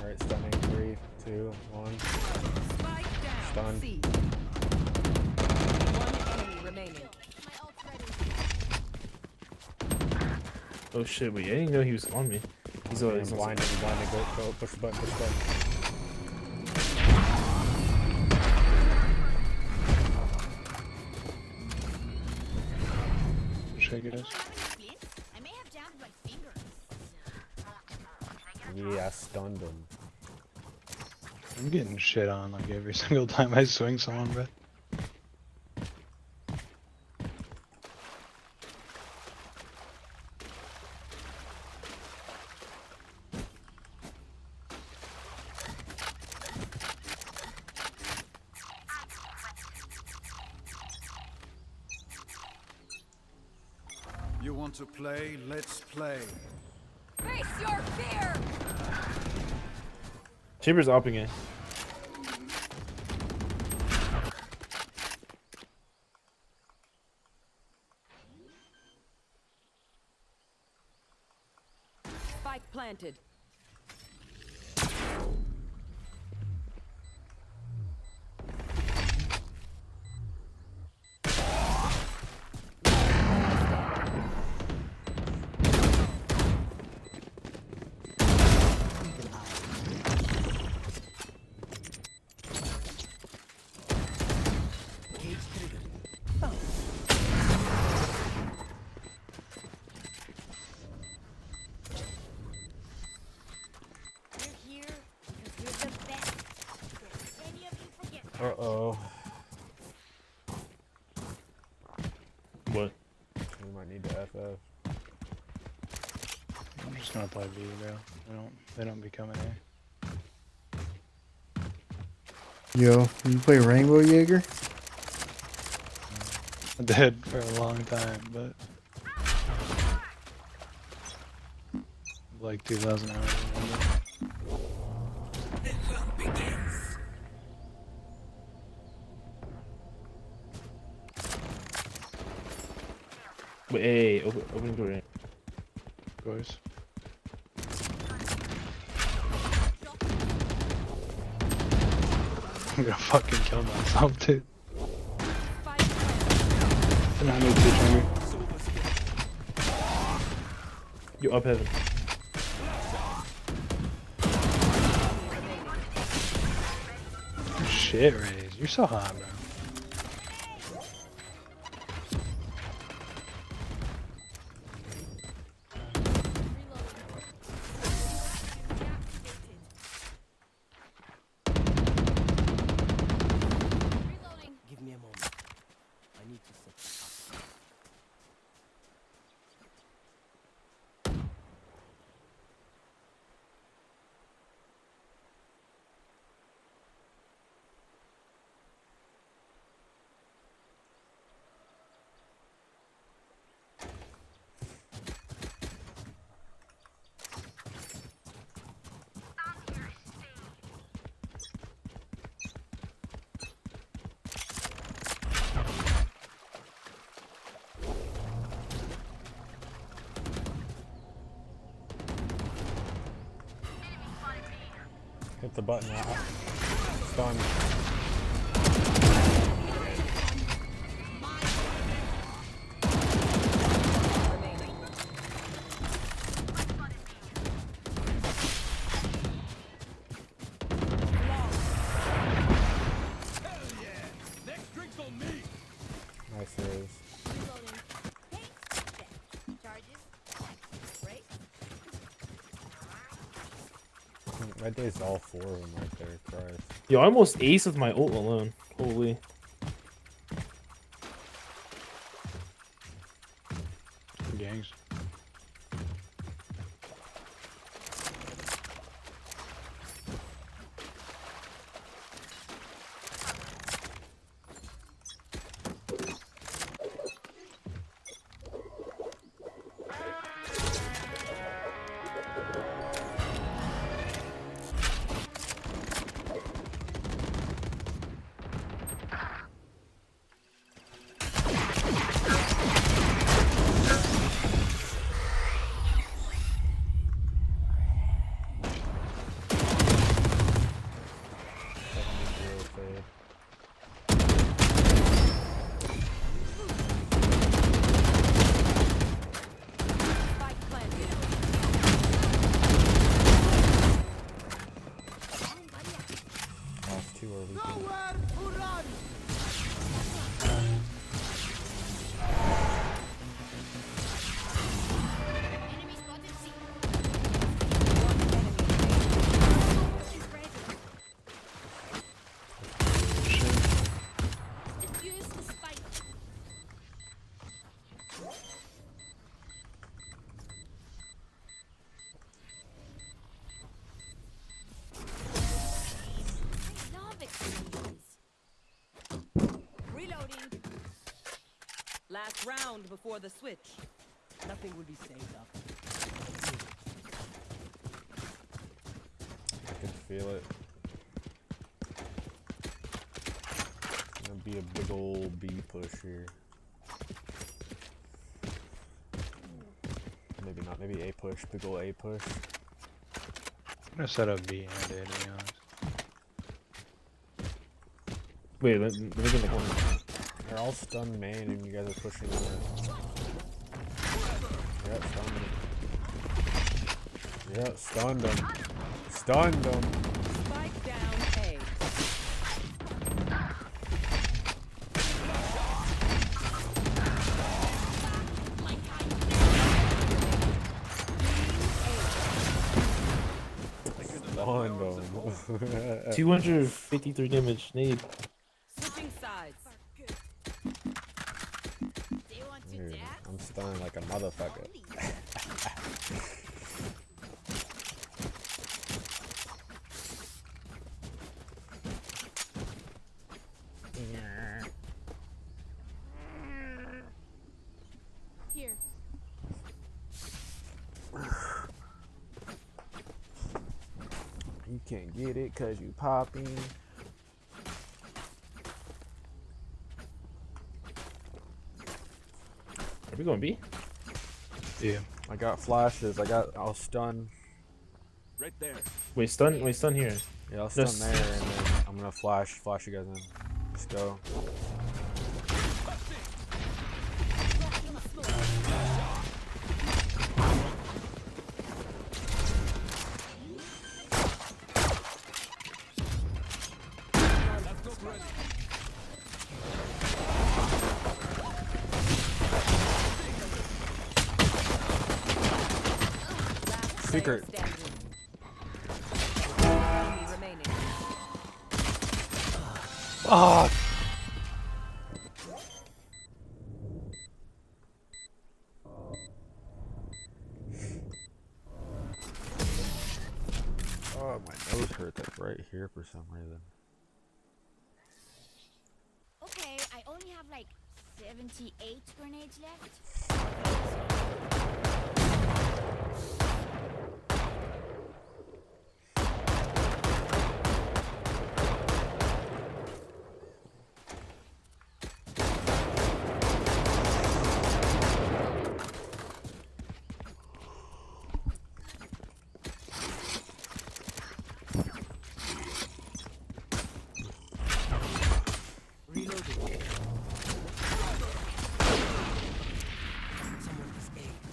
Alright, stunning. 3, 2, 1. Spike down. Stun. C. One enemy remaining. My ult's ready. Oh shit, wait, I didn't know he was on me. He's always blinded. Go, push the button, push the button. Shake it is. I may have jammed my fingers. Yeah, I stunned him. I'm getting shit on like every single time I swing someone, bro. want to play? Let's play. Face your fear! Chamber's opping it. Spike planted. Uh-oh. What? We might need to FF. I'm just gonna play B, bro. They don't be coming here. Yo, you play Rainbow Jaeger? I did for a long time, but like 2,000 hours. Wait, hey, open door. Of course. I'm gonna fucking kill myself, dude. And I need to chamber. You up heaven. Shit, Raze. You're so hot, bro. Give me a moment. I need to set this up. Hit the button now. It's done. Next drink's on me. Nice Raze. That day's all 4 of them right there, Christ. Yo, I almost ace with my ult alone. Holy. Gangs. Last round before the switch. Nothing will be saved up. I can feel it. Gonna be a big old B push here. Maybe not. Maybe A push. Big old A push. I'm gonna set up B and A, to be honest. Wait, let me get the corner. They're all stunned main and you guys are pushing on it. Yep, stunned them. Yep, stunned them. Stunned them. Spike down A. Stunned them. 253 damage. Nade. Switching sides. Dude, I'm stunned like a motherfucker. Here. You can't get it cause you popping. Are we going B? Yeah. I got flashes. I'll stun. Right there. Wait, stun here. Yeah, I'll stun Yes. there and then I'm gonna flash you guys in. Let's go. Secret. Enemy remaining. Ah! Oh, my nose hurt like right here for some reason. Okay, I only have like 78 grenades left. Reloading. Someone escaped.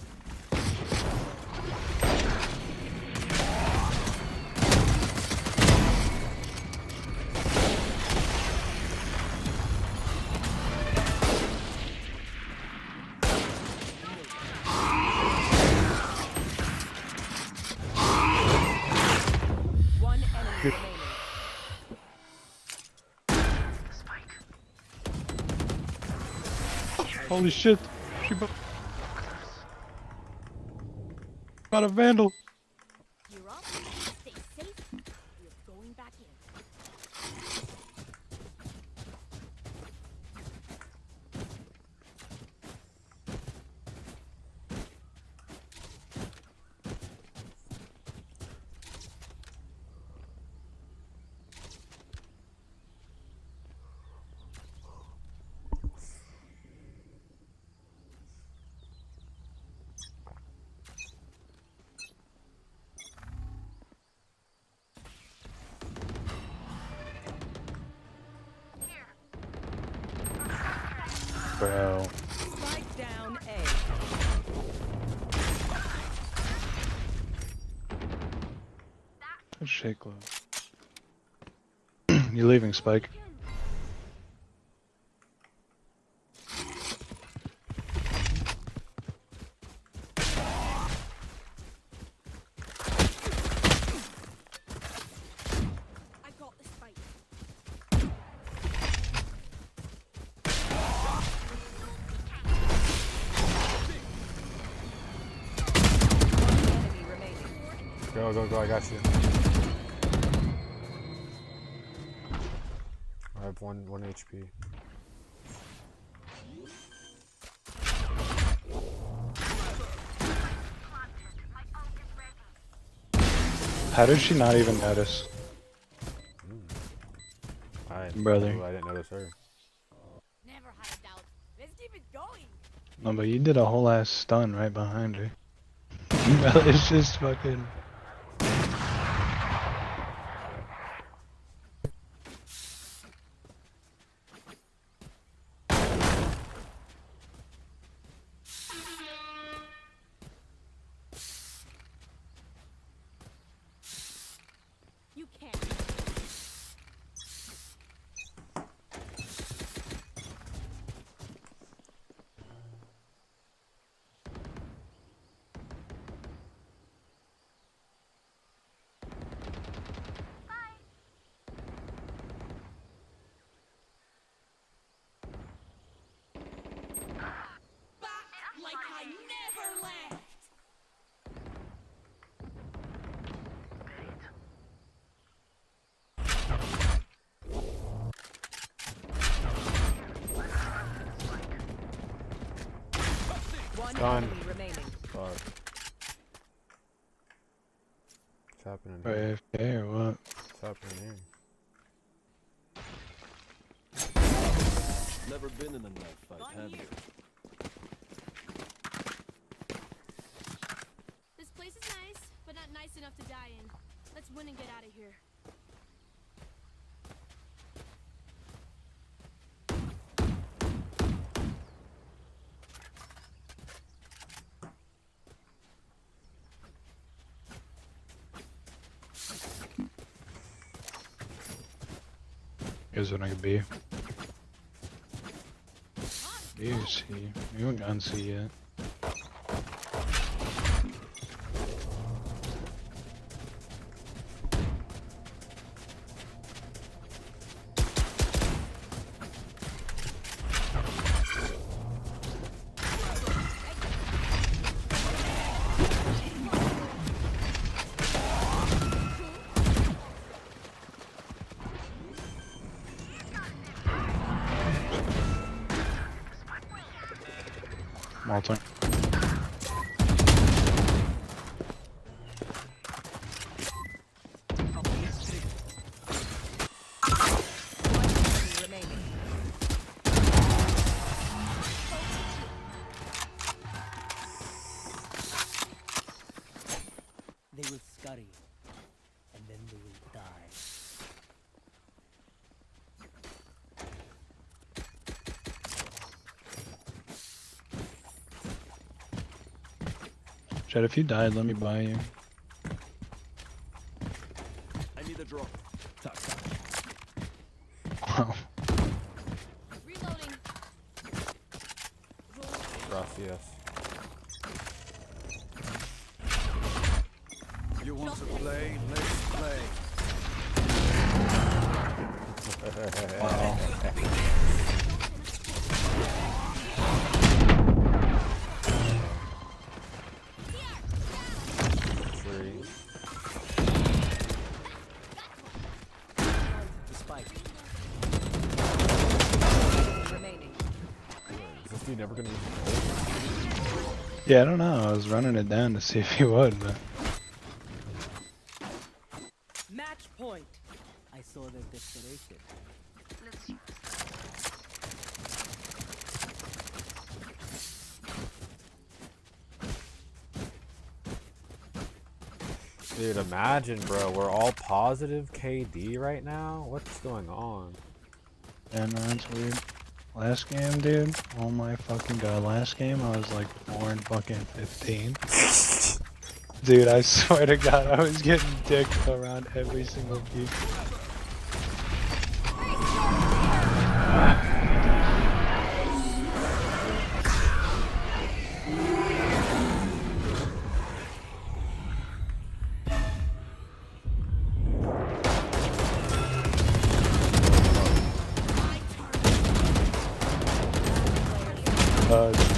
One enemy remaining. Holy shit! She got a vandal. You're up. Stay safe. We're going back in. Bro. Spike down A. Good shit, Glove. You leaving, Spike? I got the spike. Enemy remaining. Go, I got you. I have one HP. How did she not even notice? Brother. I didn't notice her. Never had a doubt. Let's keep it going. No, but you did a whole ass stun right behind her. It's just fucking. You can't. Like I never left. One Done. enemy remaining. Fuck. What's happening Right here? AFK or what? What's happening here? Never been in a knife fight, have you? This place is nice, but not nice enough to die in. Let's win and get out of here. Here's what I could be. You see. You haven't gone C yet. Multi. Remaining. They will scurry, and then they will die. Chad, if you died, let me buy you. I need a drop. Talk, talk. Wow. Reloading. Gracias. You want to play? Let's play. Wow. The spike. Remaining. Is this dude never gonna use Yeah, I don't know. I was running it down to see if he would, but. Match point. I saw their desperation. Dude, imagine, bro. We're all positive KD right now. What's going on? Yeah, no, that's weird. Last game, dude. Oh my fucking god. Last game, I was like 4 and fucking 15. Dude, I swear to god, I was getting dicked around every single peak.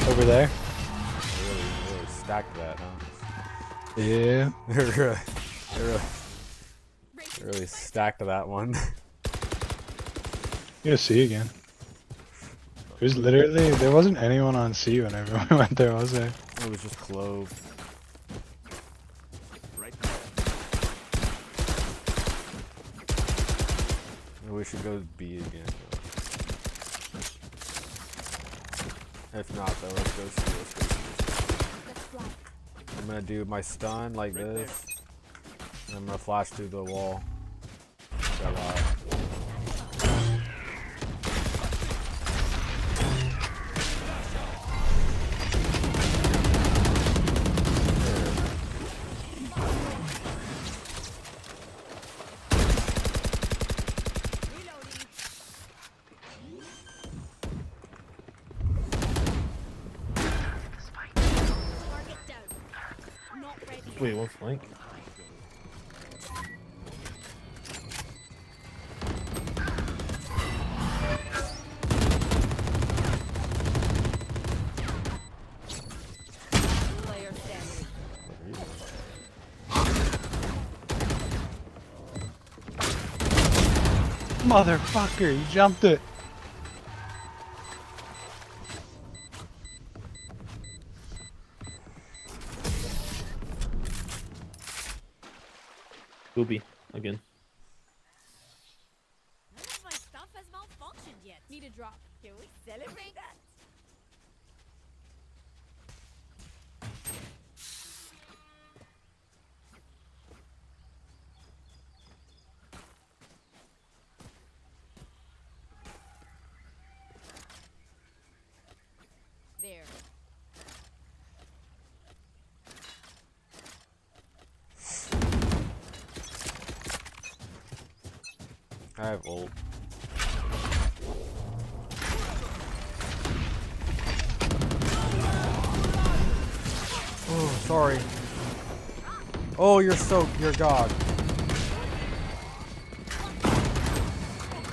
Over there? Really stacked that, huh? Yeah. They really stacked that one. You gonna see again. There's literally, there wasn't anyone on C whenever we went there, was there? It was just Clove. Right. We should go B again. If not, though, let's go C. Let's go C. I'm gonna do my stun like this. And I'm gonna flash through the wall. Got a lot. Wait, one flank? Player standing. Motherfucker, you jumped it. Booby again. None of my stuff has malfunctioned yet. Need a drop. Can we celebrate that? There. I have ult. Oh, sorry. Oh, you're God.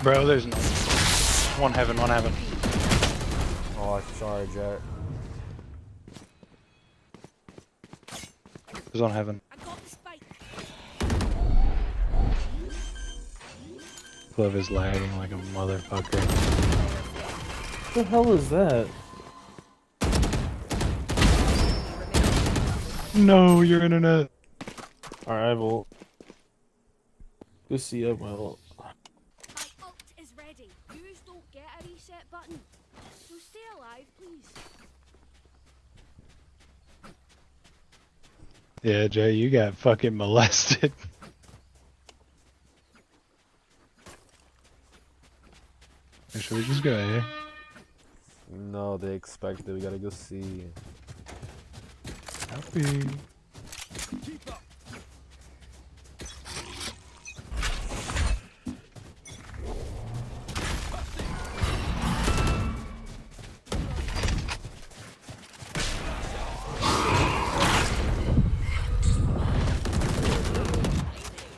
Bro, there's no. One heaven, one heaven. Oh, sorry, Jet. There's one heaven. I got the spike. Glove is lagging like a motherfucker. What the hell is that? No, your internet. My ult. Go see up my ult. ult is ready. You don't get a reset button. So stay alive, please. Yeah, Jay, you got fucking molested. Or should we just go A? No, they expect it. We gotta go see. Happy. Keep up.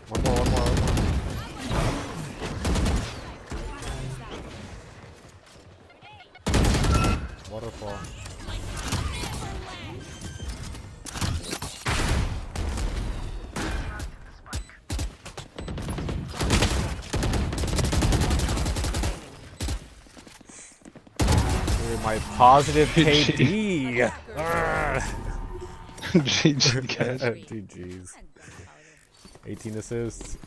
One more. Waterfall. Dude, my positive KD. GG, guys. GG's. 18 assists.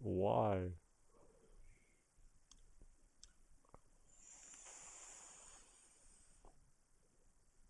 Why?